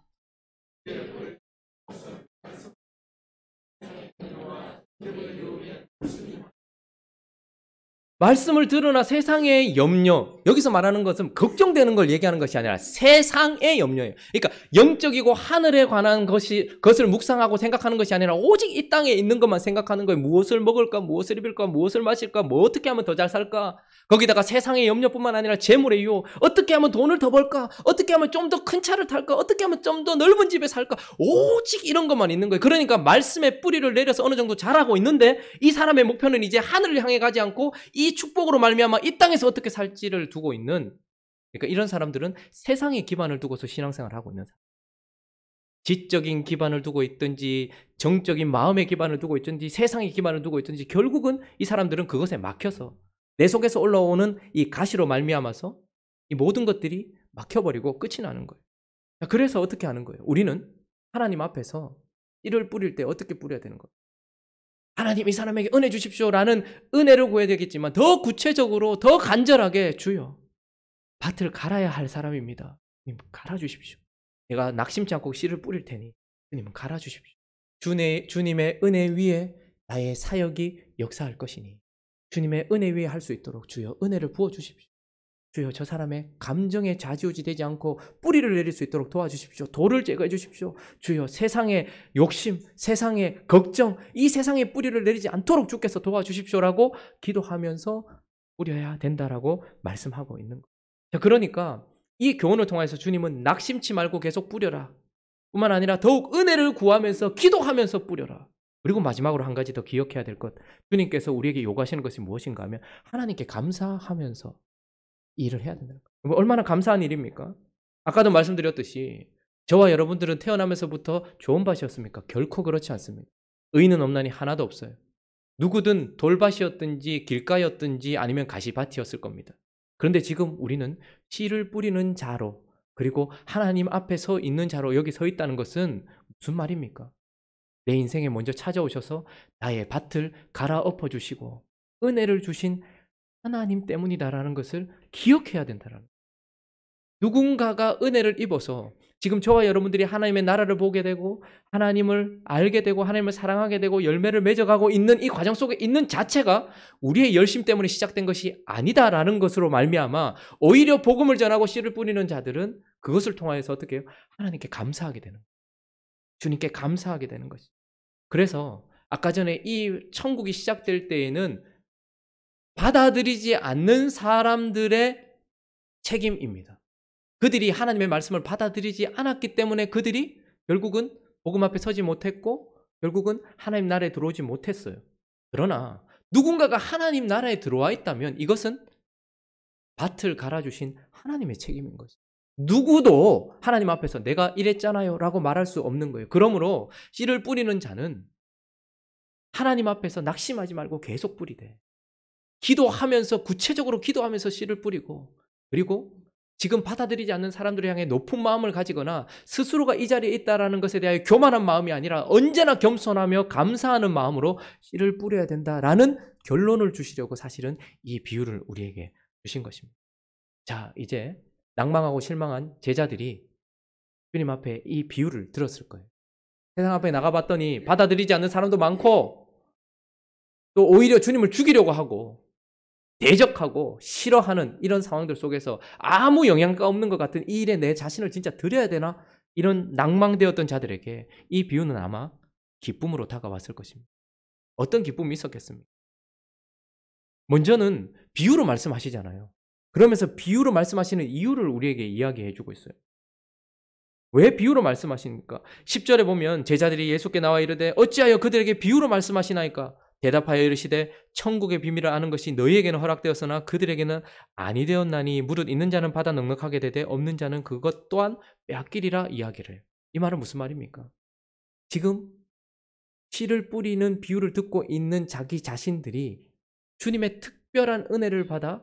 A: 말씀을 들으나 세상의 염려, 여기서 말하는 것은 걱정되는 걸 얘기하는 것이 아니라 세상의 염려예요. 그러니까 영적이고 하늘에 관한 것을 묵상하고 생각하는 것이 아니라 오직 이 땅에 있는 것만 생각하는 거예요. 무엇을 먹을까, 무엇을 입을까, 무엇을 마실까, 뭐 어떻게 하면 더 잘 살까. 거기다가 세상의 염려뿐만 아니라 재물의 유혹, 어떻게 하면 돈을 더 벌까, 어떻게 하면 좀 더 큰 차를 탈까, 어떻게 하면 좀 더 넓은 집에 살까, 오직 이런 것만 있는 거예요. 그러니까 말씀의 뿌리를 내려서 어느 정도 자라고 있는데 이 사람의 목표는 이제 하늘을 향해 가지 않고 이 축복으로 말미암아 이 땅에서 어떻게 살지를 두고 있는, 그러니까 이런 사람들은 세상의 기반을 두고서 신앙생활을 하고 있는 사람. 지적인 기반을 두고 있든지 정적인 마음의 기반을 두고 있든지 세상의 기반을 두고 있든지 결국은 이 사람들은 그것에 막혀서 내 속에서 올라오는 이 가시로 말미암아서 이 모든 것들이 막혀버리고 끝이 나는 거예요. 그래서 어떻게 하는 거예요? 우리는 하나님 앞에서 씨를 뿌릴 때 어떻게 뿌려야 되는 거예요? 하나님 이 사람에게 은혜 주십시오라는 은혜를 구해야 되겠지만 더 구체적으로 더 간절하게 주여 밭을 갈아야 할 사람입니다. 주님 갈아주십시오. 내가 낙심치 않고 씨를 뿌릴 테니 주님은 갈아주십시오. 주님의 은혜 위에 나의 사역이 역사할 것이니 주님의 은혜 위에 할 수 있도록 주여 은혜를 부어주십시오. 주여 저 사람의 감정에 좌지우지 되지 않고 뿌리를 내릴 수 있도록 도와주십시오. 돌을 제거해 주십시오. 주여 세상의 욕심, 세상의 걱정, 이 세상의 뿌리를 내리지 않도록 주께서 도와주십시오라고 기도하면서 뿌려야 된다라고 말씀하고 있는 거예요. 그러니까 이 교훈을 통해서 주님은 낙심치 말고 계속 뿌려라. 뿐만 아니라 더욱 은혜를 구하면서 기도하면서 뿌려라. 그리고 마지막으로 한 가지 더 기억해야 될 것. 주님께서 우리에게 요구하시는 것이 무엇인가 하면 하나님께 감사하면서 일을 해야 된다는 거예요. 얼마나 감사한 일입니까? 아까도 말씀드렸듯이 저와 여러분들은 태어나면서부터 좋은 밭이었습니까? 결코 그렇지 않습니다. 의인은 없나니 하나도 없어요. 누구든 돌밭이었든지 길가였든지 아니면 가시밭이었을 겁니다. 그런데 지금 우리는 씨를 뿌리는 자로 그리고 하나님 앞에 서 있는 자로 여기 서 있다는 것은 무슨 말입니까? 내 인생에 먼저 찾아오셔서 나의 밭을 갈아엎어 주시고 은혜를 주신 하나님 때문이다라는 것을 기억해야 된다는 거예요. 누군가가 은혜를 입어서 지금 저와 여러분들이 하나님의 나라를 보게 되고 하나님을 알게 되고 하나님을 사랑하게 되고 열매를 맺어가고 있는 이 과정 속에 있는 자체가 우리의 열심 때문에 시작된 것이 아니다라는 것으로 말미암아 오히려 복음을 전하고 씨를 뿌리는 자들은 그것을 통하여서 어떻게 해요? 하나님께 감사하게 되는 거예요. 주님께 감사하게 되는 것이죠. 그래서 아까 전에 이 천국이 시작될 때에는 받아들이지 않는 사람들의 책임입니다. 그들이 하나님의 말씀을 받아들이지 않았기 때문에 그들이 결국은 복음 앞에 서지 못했고 결국은 하나님 나라에 들어오지 못했어요. 그러나 누군가가 하나님 나라에 들어와 있다면 이것은 밭을 갈아주신 하나님의 책임인 것이죠. 누구도 하나님 앞에서 내가 이랬잖아요 라고 말할 수 없는 거예요. 그러므로 씨를 뿌리는 자는 하나님 앞에서 낙심하지 말고 계속 뿌리되 기도하면서 구체적으로 기도하면서 씨를 뿌리고 그리고 지금 받아들이지 않는 사람들을 향해 높은 마음을 가지거나 스스로가 이 자리에 있다는 것에 대하여 교만한 마음이 아니라 언제나 겸손하며 감사하는 마음으로 씨를 뿌려야 된다라는 결론을 주시려고 사실은 이 비유를 우리에게 주신 것입니다. 자, 이제 낭망하고 실망한 제자들이 주님 앞에 이 비유를 들었을 거예요. 세상 앞에 나가봤더니 받아들이지 않는 사람도 많고 또 오히려 주님을 죽이려고 하고 대적하고 싫어하는 이런 상황들 속에서 아무 영향가 없는 것 같은 이 일에 내 자신을 진짜 드려야 되나? 이런 낭망되었던 자들에게 이 비유는 아마 기쁨으로 다가왔을 것입니다. 어떤 기쁨이 있었겠습니까? 먼저는 비유로 말씀하시잖아요. 그러면서 비유로 말씀하시는 이유를 우리에게 이야기해 주고 있어요. 왜 비유로 말씀하십니까? 10절에 보면 제자들이 예수께 나와 이르되 어찌하여 그들에게 비유로 말씀하시나이까? 대답하여 이르시되 천국의 비밀을 아는 것이 너희에게는 허락되었으나 그들에게는 아니 되었나니 무릇 있는 자는 받아 넉넉하게 되되 없는 자는 그것 또한 빼앗기리라 이야기를 해요. 이 말은 무슨 말입니까? 지금 씨를 뿌리는 비유를 듣고 있는 자기 자신들이 주님의 특별한 은혜를 받아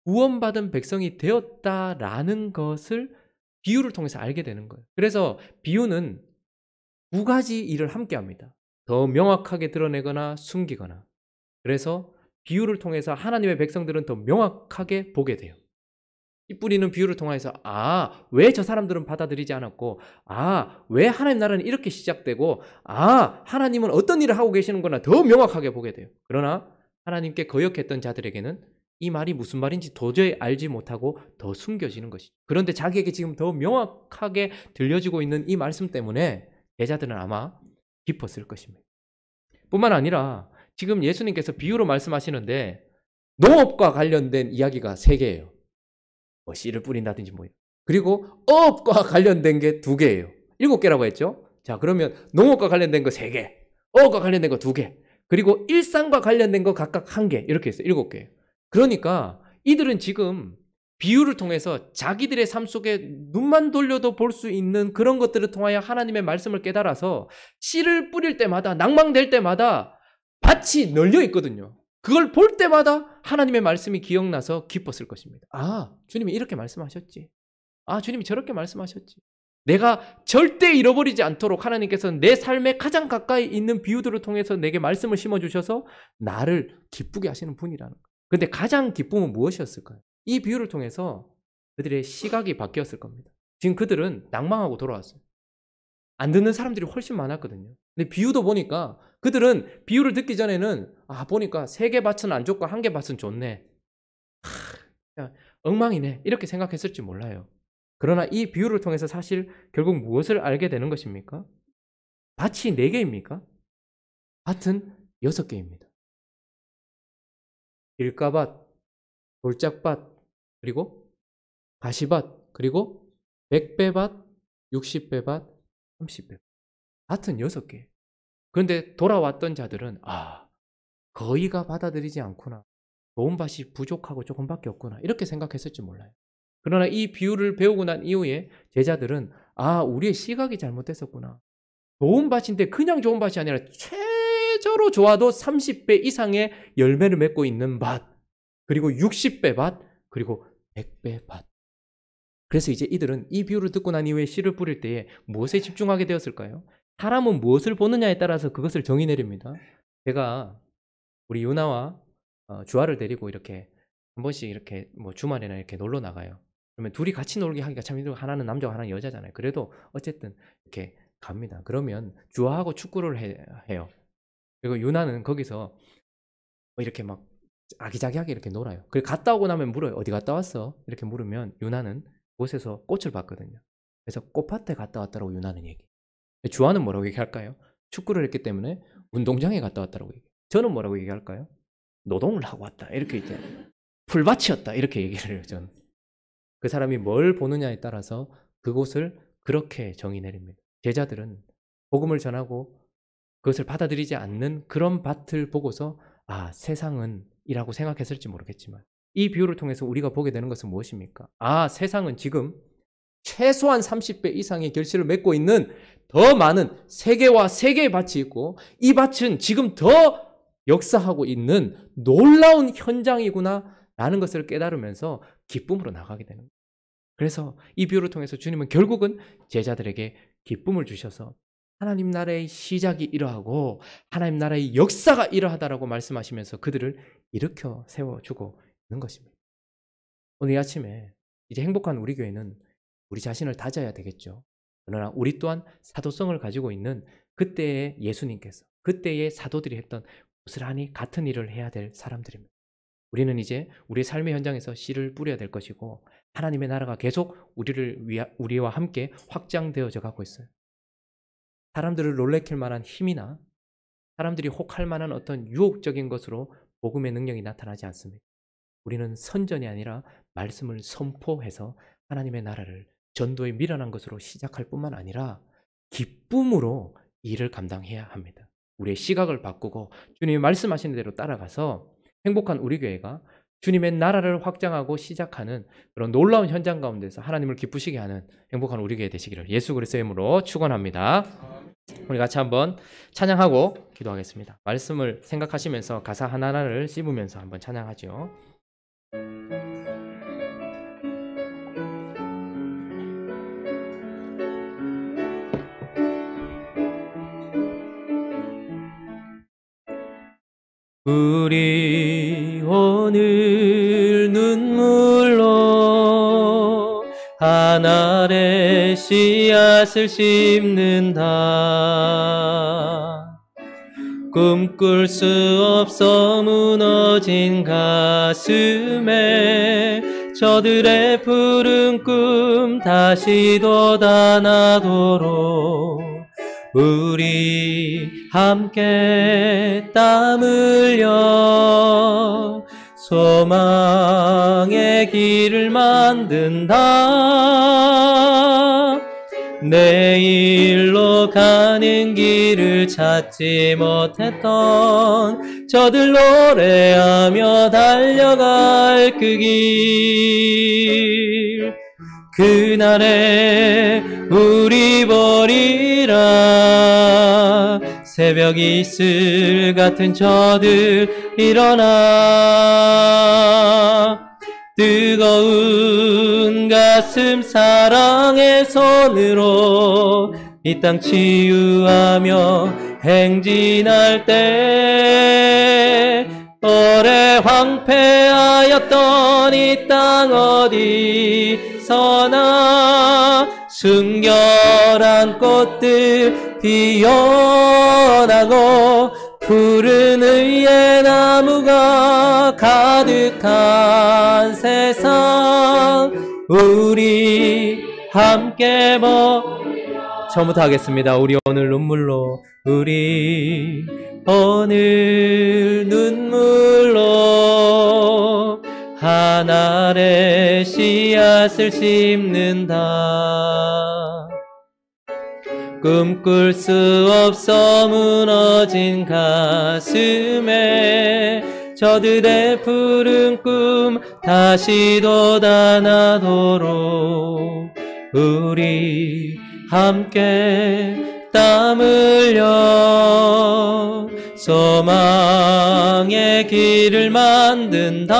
A: 구원받은 백성이 되었다라는 것을 비유를 통해서 알게 되는 거예요. 그래서 비유는 두 가지 일을 함께 합니다. 더 명확하게 드러내거나 숨기거나. 그래서 비유를 통해서 하나님의 백성들은 더 명확하게 보게 돼요. 씨 뿌리는 비유를 통해서 왜 저 사람들은 받아들이지 않았고 왜 하나님 나라는 이렇게 시작되고 하나님은 어떤 일을 하고 계시는구나 더 명확하게 보게 돼요. 그러나 하나님께 거역했던 자들에게는 이 말이 무슨 말인지 도저히 알지 못하고 더 숨겨지는 것이죠. 그런데 자기에게 지금 더 명확하게 들려지고 있는 이 말씀 때문에 제자들은 아마 깊었을 것입니다. 뿐만 아니라 지금 예수님께서 비유로 말씀하시는데 농업과 관련된 이야기가 3개예요. 뭐 씨를 뿌린다든지 뭐. 그리고 어업과 관련된 게 2개예요. 7개라고 했죠. 자, 그러면 농업과 관련된 거 3개, 어업과 관련된 거 2개, 그리고 일상과 관련된 거 각각 1개 이렇게 했어요. 7개예요. 그러니까 이들은 지금 비유를 통해서 자기들의 삶 속에 눈만 돌려도 볼 수 있는 그런 것들을 통하여 하나님의 말씀을 깨달아서 씨를 뿌릴 때마다 낭망될 때마다 밭이 널려 있거든요. 그걸 볼 때마다 하나님의 말씀이 기억나서 기뻤을 것입니다. 주님이 이렇게 말씀하셨지. 주님이 저렇게 말씀하셨지. 내가 절대 잃어버리지 않도록 하나님께서는 내 삶에 가장 가까이 있는 비유들을 통해서 내게 말씀을 심어주셔서 나를 기쁘게 하시는 분이라는 거예요. 그런데 가장 기쁨은 무엇이었을까요? 이 비유를 통해서 그들의 시각이 바뀌었을 겁니다. 지금 그들은 낭망하고 돌아왔어요. 안 듣는 사람들이 훨씬 많았거든요. 근데 비유도 보니까 그들은 비유를 듣기 전에는 보니까 3개 밭은 안 좋고 1개 밭은 좋네. 엉망이네. 이렇게 생각했을지 몰라요. 그러나 이 비유를 통해서 사실 결국 무엇을 알게 되는 것입니까? 밭이 4개입니까? 밭은 6개입니다. 길가밭, 돌짝밭, 그리고 가시밭, 그리고 100배밭, 60배밭, 30배. 밭은 6개. 그런데 돌아왔던 자들은 거의가 받아들이지 않구나. 좋은 밭이 부족하고 조금밖에 없구나. 이렇게 생각했을지 몰라요. 그러나 이 비유를 배우고 난 이후에 제자들은 우리의 시각이 잘못됐었구나. 좋은 밭인데 그냥 좋은 밭이 아니라 최저로 좋아도 30배 이상의 열매를 맺고 있는 밭, 그리고 60배 밭, 그리고 100배 밭. 그래서 이제 이들은 이 비유를 듣고 난 이후에 씨를 뿌릴 때에 무엇에 집중하게 되었을까요? 사람은 무엇을 보느냐에 따라서 그것을 정의 내립니다. 제가 우리 유나와 주아를 데리고 이렇게 한 번씩 이렇게 뭐 주말에나 이렇게 놀러 나가요. 그러면 둘이 같이 놀게 하기가 참 힘들고 하나는 남자고 하나는 여자잖아요. 그래도 어쨌든 이렇게 갑니다. 그러면 주아하고 축구를 해요. 그리고 유나는 거기서 이렇게 막 아기자기하게 이렇게 놀아요. 그리고 갔다 오고 나면 물어요. 어디 갔다 왔어? 이렇게 물으면 유나는 곳에서 꽃을 봤거든요. 그래서 꽃밭에 갔다 왔다고 유나는 얘기해요. 주한은 뭐라고 얘기할까요? 축구를 했기 때문에 운동장에 갔다 왔다라고 얘기해요. 저는 뭐라고 얘기할까요? 노동을 하고 왔다. 이렇게 이제 풀밭이었다. 이렇게 얘기를 해요. 저는. 그 사람이 뭘 보느냐에 따라서 그곳을 그렇게 정의 내립니다. 제자들은 복음을 전하고 그것을 받아들이지 않는 그런 밭을 보고서 아, 세상은 이라고 생각했을지 모르겠지만 이 비유를 통해서 우리가 보게 되는 것은 무엇입니까? 아, 세상은 지금 최소한 30배 이상의 결실을 맺고 있는 더 많은 세계와 세계의 밭이 있고 이 밭은 지금 더 역사하고 있는 놀라운 현장이구나 라는 것을 깨달으면서 기쁨으로 나가게 되는 거예요. 그래서 이 비유를 통해서 주님은 결국은 제자들에게 기쁨을 주셔서 하나님 나라의 시작이 이러하고 하나님 나라의 역사가 이러하다라고 말씀하시면서 그들을 일으켜 세워주고 있는 것입니다. 오늘 이 아침에 이제 행복한 우리 교회는 우리 자신을 다져야 되겠죠. 그러나 우리 또한 사도성을 가지고 있는 그때의 예수님께서 그때의 사도들이 했던 고스란히 같은 일을 해야 될 사람들입니다. 우리는 이제 우리의 삶의 현장에서 씨를 뿌려야 될 것이고 하나님의 나라가 계속 우리와 함께 확장되어져 가고 있어요. 사람들을 놀래킬 만한 힘이나 사람들이 혹할 만한 어떤 유혹적인 것으로 복음의 능력이 나타나지 않습니다. 우리는 선전이 아니라 말씀을 선포해서 하나님의 나라를 전도에 미련한 것으로 시작할 뿐만 아니라 기쁨으로 일을 감당해야 합니다. 우리의 시각을 바꾸고 주님이 말씀하시는 대로 따라가서 행복한 우리 교회가 주님의 나라를 확장하고 시작하는 그런 놀라운 현장 가운데서 하나님을 기쁘시게 하는 행복한 우리 교회 되시기를 예수 그리스도의 이름으로 축원합니다. 우리 같이 한번 찬양하고 기도하겠습니다. 말씀을 생각하시면서 가사 하나하나를 씹으면서 한번 찬양하죠. 우리 오늘 눈물로 하늘의 씨앗을 심는다. 꿈꿀 수 없어 무너진 가슴에 저들의 푸른 꿈 다시 돋아나도록 우리 함께 땀 흘려 소망의 길을 만든다. 내일로 가는 길을 찾지 못했던 저들 노래하며 달려갈 그 길, 그날에 우리 보리라. 새벽 이슬 같은 저들 일어나 뜨거운 가슴 사랑의 손으로 이 땅 치유하며 행진할 때 오래 황폐하였던 이 땅 어디서나 순결한 꽃들 피어나고 푸른 의의 나무가 가득한 세상 우리 함께 처음부터 하겠습니다. 우리 오늘 눈물로 우리 오늘 눈물로 하늘의 씨앗을 심는다. 꿈꿀 수 없어 무너진 가슴에 저들의 푸른 꿈 다시 돋아나도록 우리 함께 땀 흘려 소망의 길을 만든다.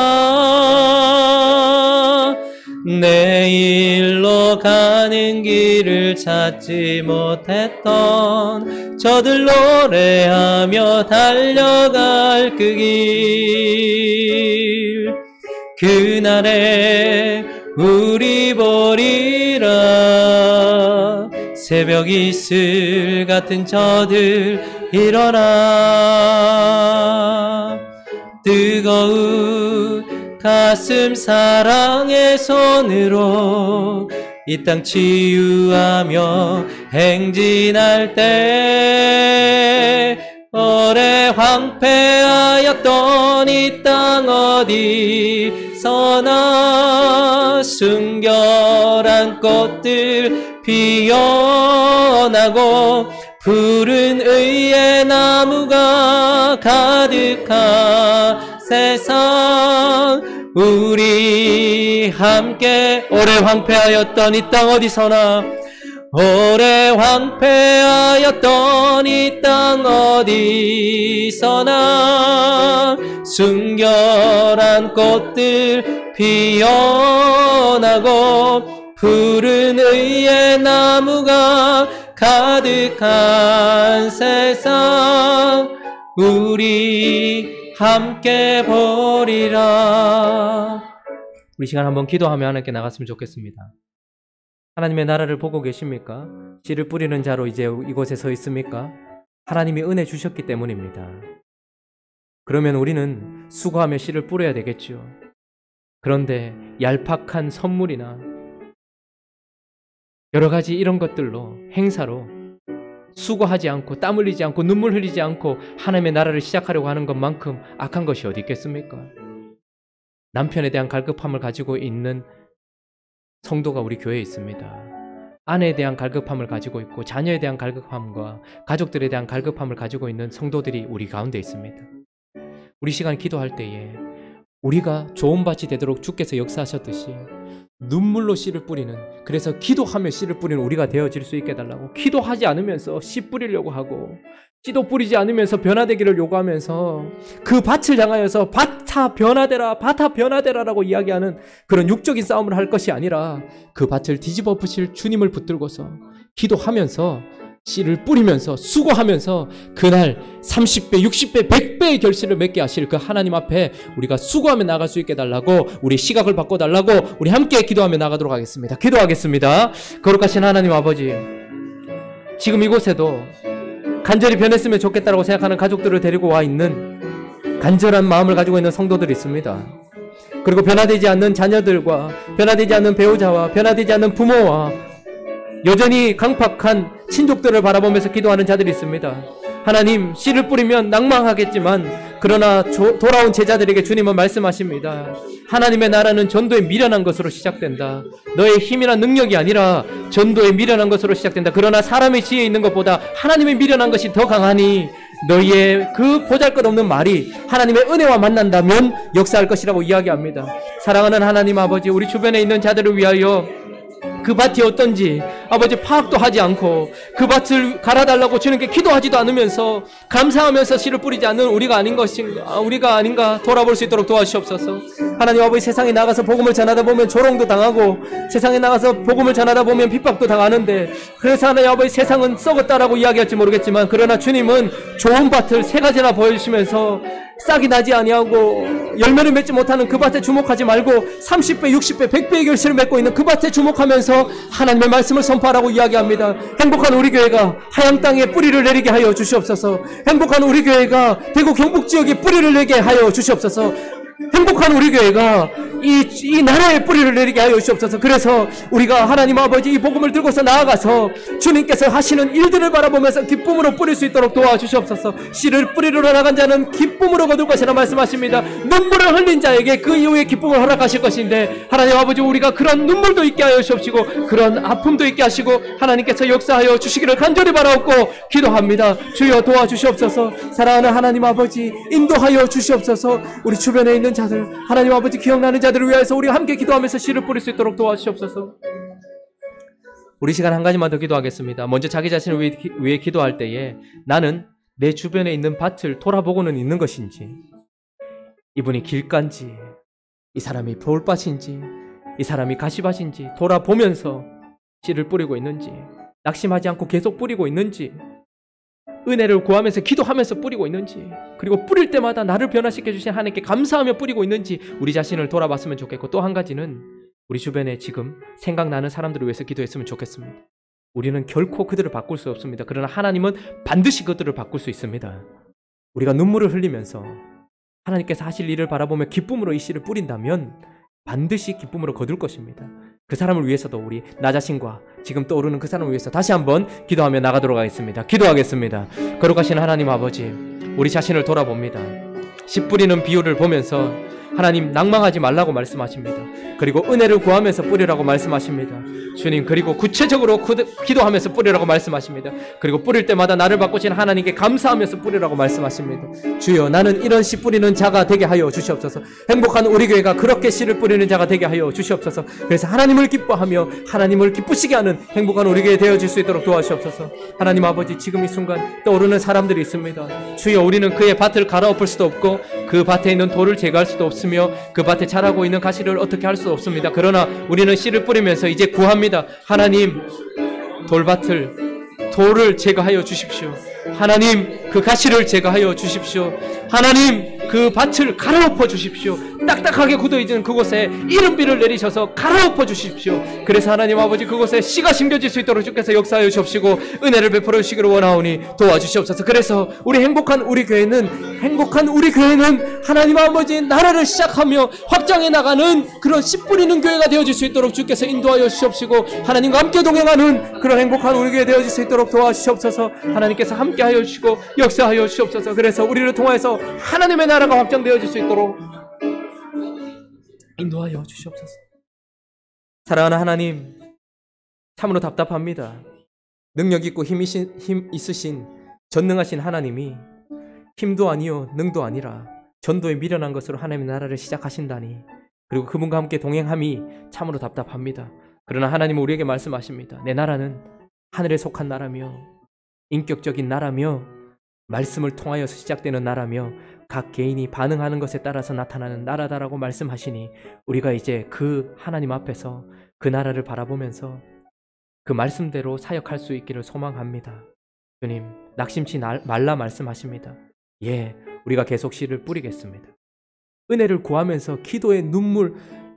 A: 내일로 가는 길을 찾지 못했던 저들 노래하며 달려갈 그 길, 그날에 우리 보리라. 새벽 이슬 같은 저들 일어나 뜨거운 가슴 사랑의 손으로 이 땅 치유하며 행진할 때 오래 황폐하였던 이 땅 어디서나 순결한 꽃들 피어나고 푸른 의의 나무가 가득한 세상 우리 함께 오래 황폐하였던 이 땅 어디서나 오래 황폐하였던 이 땅 어디서나 순결한 꽃들 피어나고 푸른 의의 나무가 가득한 세상 우리 함께 보리라. 우리 시간 한번 기도하며 하나님께 나갔으면 좋겠습니다. 하나님의 나라를 보고 계십니까? 씨를 뿌리는 자로 이제 이곳에 서 있습니까? 하나님이 은혜 주셨기 때문입니다. 그러면 우리는 수고하며 씨를 뿌려야 되겠죠. 그런데 얄팍한 선물이나 여러 가지 이런 것들로 행사로 수고하지 않고 땀 흘리지 않고 눈물 흘리지 않고 하나님의 나라를 시작하려고 하는 것만큼 악한 것이 어디 있겠습니까? 남편에 대한 갈급함을 가지고 있는 성도가 우리 교회에 있습니다. 아내에 대한 갈급함을 가지고 있고 자녀에 대한 갈급함과 가족들에 대한 갈급함을 가지고 있는 성도들이 우리 가운데 있습니다. 우리 시간 기도할 때에 우리가 좋은 밭이 되도록 주께서 역사하셨듯이 눈물로 씨를 뿌리는, 그래서 기도하며 씨를 뿌리는 우리가 되어질 수 있게 해달라고, 기도하지 않으면서 씨 뿌리려고 하고 씨도 뿌리지 않으면서 변화되기를 요구하면서 그 밭을 향하여서 밭아 변화되라 밭아 변화되라라고 이야기하는 그런 육적인 싸움을 할 것이 아니라 그 밭을 뒤집어 부실 주님을 붙들고서 기도하면서 씨를 뿌리면서 수고하면서 그날 30배, 60배, 100배의 결실을 맺게 하실 그 하나님 앞에 우리가 수고하며 나갈 수 있게 해달라고, 우리 시각을 바꿔달라고 우리 함께 기도하며 나가도록 하겠습니다. 기도하겠습니다. 거룩하신 하나님 아버지, 지금 이곳에도 간절히 변했으면 좋겠다고 생각하는 가족들을 데리고 와 있는 간절한 마음을 가지고 있는 성도들이 있습니다. 그리고 변화되지 않는 자녀들과 변화되지 않는 배우자와 변화되지 않는 부모와 여전히 강팍한 친족들을 바라보면서 기도하는 자들이 있습니다. 하나님, 씨를 뿌리면 낭망하겠지만 그러나 돌아온 제자들에게 주님은 말씀하십니다. 하나님의 나라는 전도에 미련한 것으로 시작된다. 너의 힘이나 능력이 아니라 전도에 미련한 것으로 시작된다. 그러나 사람의 지혜에 있는 것보다 하나님의 미련한 것이 더 강하니 너희의 그 보잘것없는 말이 하나님의 은혜와 만난다면 역사할 것이라고 이야기합니다. 사랑하는 하나님 아버지, 우리 주변에 있는 자들을 위하여 그 밭이 어떤지 아버지 파악도 하지 않고 그 밭을 갈아달라고 주님께 기도하지도 않으면서 감사하면서 씨를 뿌리지 않는 우리가 아닌가 돌아볼 수 있도록 도와주시옵소서. 하나님 아버지, 세상에 나가서 복음을 전하다 보면 조롱도 당하고 세상에 나가서 복음을 전하다 보면 핍박도 당하는데, 그래서 하나님 아버지 세상은 썩었다라고 이야기할지 모르겠지만 그러나 주님은 좋은 밭을 세 가지나 보여주시면서 싹이 나지 아니하고 열매를 맺지 못하는 그 밭에 주목하지 말고 30배, 60배, 100배의 결실을 맺고 있는 그 밭에 주목하면서 하나님의 말씀을 선포하라고 이야기합니다. 행복한 우리 교회가 하양 땅에 뿌리를 내리게 하여 주시옵소서. 행복한 우리 교회가 대구 경북 지역에 뿌리를 내게 하여 주시옵소서. 행복한 우리 교회가 이 나라에 뿌리를 내리게 하여 주시옵소서. 그래서 우리가 하나님 아버지 이 복음을 들고서 나아가서 주님께서 하시는 일들을 바라보면서 기쁨으로 뿌릴 수 있도록 도와주시옵소서. 씨를 뿌리러 나간 자는 기쁨으로 거둘 것이라 말씀하십니다. 눈물을 흘린 자에게 그 이후에 기쁨을 허락하실 것인데, 하나님 아버지, 우리가 그런 눈물도 있게 하여 주시옵시고 그런 아픔도 있게 하시고 하나님께서 역사하여 주시기를 간절히 바라옵고 기도합니다. 주여 도와주시옵소서. 사랑하는 하나님 아버지, 인도하여 주시옵소서. 우리 주변에 있는 자들, 하나님 아버지 기억나는 자들을 위해서 우리가 함께 기도하면서 씨를 뿌릴 수 있도록 도와주시옵소서. 우리 시간 한 가지만 더 기도하겠습니다. 먼저 자기 자신을 위해 기도할 때에 나는 내 주변에 있는 밭을 돌아보고는 있는 것인지, 이분이 길가인지, 이 사람이 돌밭인지, 이 사람이 가시밭인지 돌아보면서 씨를 뿌리고 있는지, 낙심하지 않고 계속 뿌리고 있는지, 은혜를 구하면서 기도하면서 뿌리고 있는지, 그리고 뿌릴 때마다 나를 변화시켜 주신 하나님께 감사하며 뿌리고 있는지 우리 자신을 돌아봤으면 좋겠고, 또 한 가지는 우리 주변에 지금 생각나는 사람들을 위해서 기도했으면 좋겠습니다. 우리는 결코 그들을 바꿀 수 없습니다. 그러나 하나님은 반드시 그들을 바꿀 수 있습니다. 우리가 눈물을 흘리면서 하나님께서 하실 일을 바라보며 기쁨으로 이 씨를 뿌린다면 반드시 기쁨으로 거둘 것입니다. 그 사람을 위해서도 우리 나 자신과 지금 떠오르는 그 사람을 위해서 다시 한번 기도하며 나가도록 하겠습니다. 기도하겠습니다. 거룩하신 하나님 아버지, 우리 자신을 돌아봅니다. 씨 뿌리는 비유를 보면서 하나님 낭망하지 말라고 말씀하십니다. 그리고 은혜를 구하면서 뿌리라고 말씀하십니다. 주님, 그리고 구체적으로 기도하면서 뿌리라고 말씀하십니다. 그리고 뿌릴 때마다 나를 바꾸신 하나님께 감사하면서 뿌리라고 말씀하십니다. 주여, 나는 이런 씨 뿌리는 자가 되게 하여 주시옵소서. 행복한 우리 교회가 그렇게 씨를 뿌리는 자가 되게 하여 주시옵소서. 그래서 하나님을 기뻐하며 하나님을 기쁘시게 하는 행복한 우리 교회 되어질 수 있도록 도와주시옵소서. 하나님 아버지, 지금 이 순간 떠오르는 사람들이 있습니다. 주여, 우리는 그의 밭을 갈아엎을 수도 없고 그 밭에 있는 돌을 제거할 수도 없습니다. 그 밭에 자라고 있는 가시를 어떻게 할 수 없습니다. 그러나 우리는 씨를 뿌리면서 이제 구합니다. 하나님, 돌을 제거하여 주십시오. 하나님, 그 가시를 제거하여 주십시오. 하나님, 그 밭을 갈아엎어 주십시오. 딱딱하게 굳어있는 그곳에 이른비를 내리셔서 갈아엎어 주십시오. 그래서 하나님 아버지, 그곳에 씨가 심겨질 수 있도록 주께서 역사하여 주옵시고 은혜를 베풀어 주시기를 원하오니 도와주시옵소서. 그래서 행복한 우리 교회는 하나님 아버지 나라를 시작하며 확장해 나가는 그런 씨 뿌리는 교회가 되어질 수 있도록 주께서 인도하여 주시옵시고 하나님과 함께 동행하는 그런 행복한 우리 교회 되어질 수 있도록 도와주시옵소서. 하나님께서 함께하여 주시고 역사하여 주시옵소서. 그래서 우리를 통하여서 하나님의 나라가 확장되어질 수 있도록 인도하여 주시옵소서. 사랑하는 하나님, 참으로 답답합니다. 능력 있고 힘 있으신 전능하신 하나님이 힘도 아니요 능도 아니라 전도에 미련한 것으로 하나님의 나라를 시작하신다니, 그리고 그분과 함께 동행함이 참으로 답답합니다. 그러나 하나님은 우리에게 말씀하십니다. 내 나라는 하늘에 속한 나라며 인격적인 나라며 말씀을 통하여서 시작되는 나라며 각 개인이 반응하는 것에 따라서 나타나는 나라다라고 말씀하시니, 우리가 이제 그 하나님 앞에서 그 나라를 바라보면서 그 말씀대로 사역할 수 있기를 소망합니다. 주님, 낙심치 말라 말씀하십니다. 예, 우리가 계속 씨를 뿌리겠습니다. 은혜를 구하면서 기도의 눈물,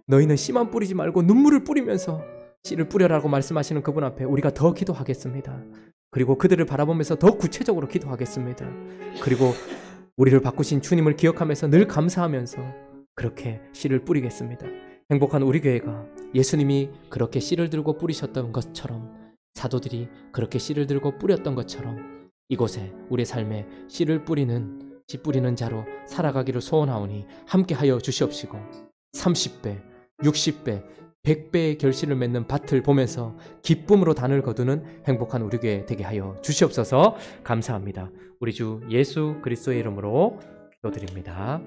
A: 너희는 씨만 뿌리지 말고 눈물을 뿌리면서 씨를 뿌려라고 말씀하시는 그분 앞에 우리가 더 기도하겠습니다. 그리고 그들을 바라보면서 더 구체적으로 기도하겠습니다. 그리고 우리를 바꾸신 주님을 기억하면서 늘 감사하면서 그렇게 씨를 뿌리겠습니다. 행복한 우리 교회가 예수님이 그렇게 씨를 들고 뿌리셨던 것처럼, 사도들이 그렇게 씨를 들고 뿌렸던 것처럼 이곳에 우리의 삶에 씨 뿌리는 자로 살아가기를 소원하오니 함께하여 주시옵시고 30배, 60배, 100배의 결실을 맺는 밭을 보면서 기쁨으로 단을 거두는 행복한 우리 교회 되게 하여 주시옵소서. 감사합니다. 우리 주 예수 그리스도의 이름으로 기도드립니다.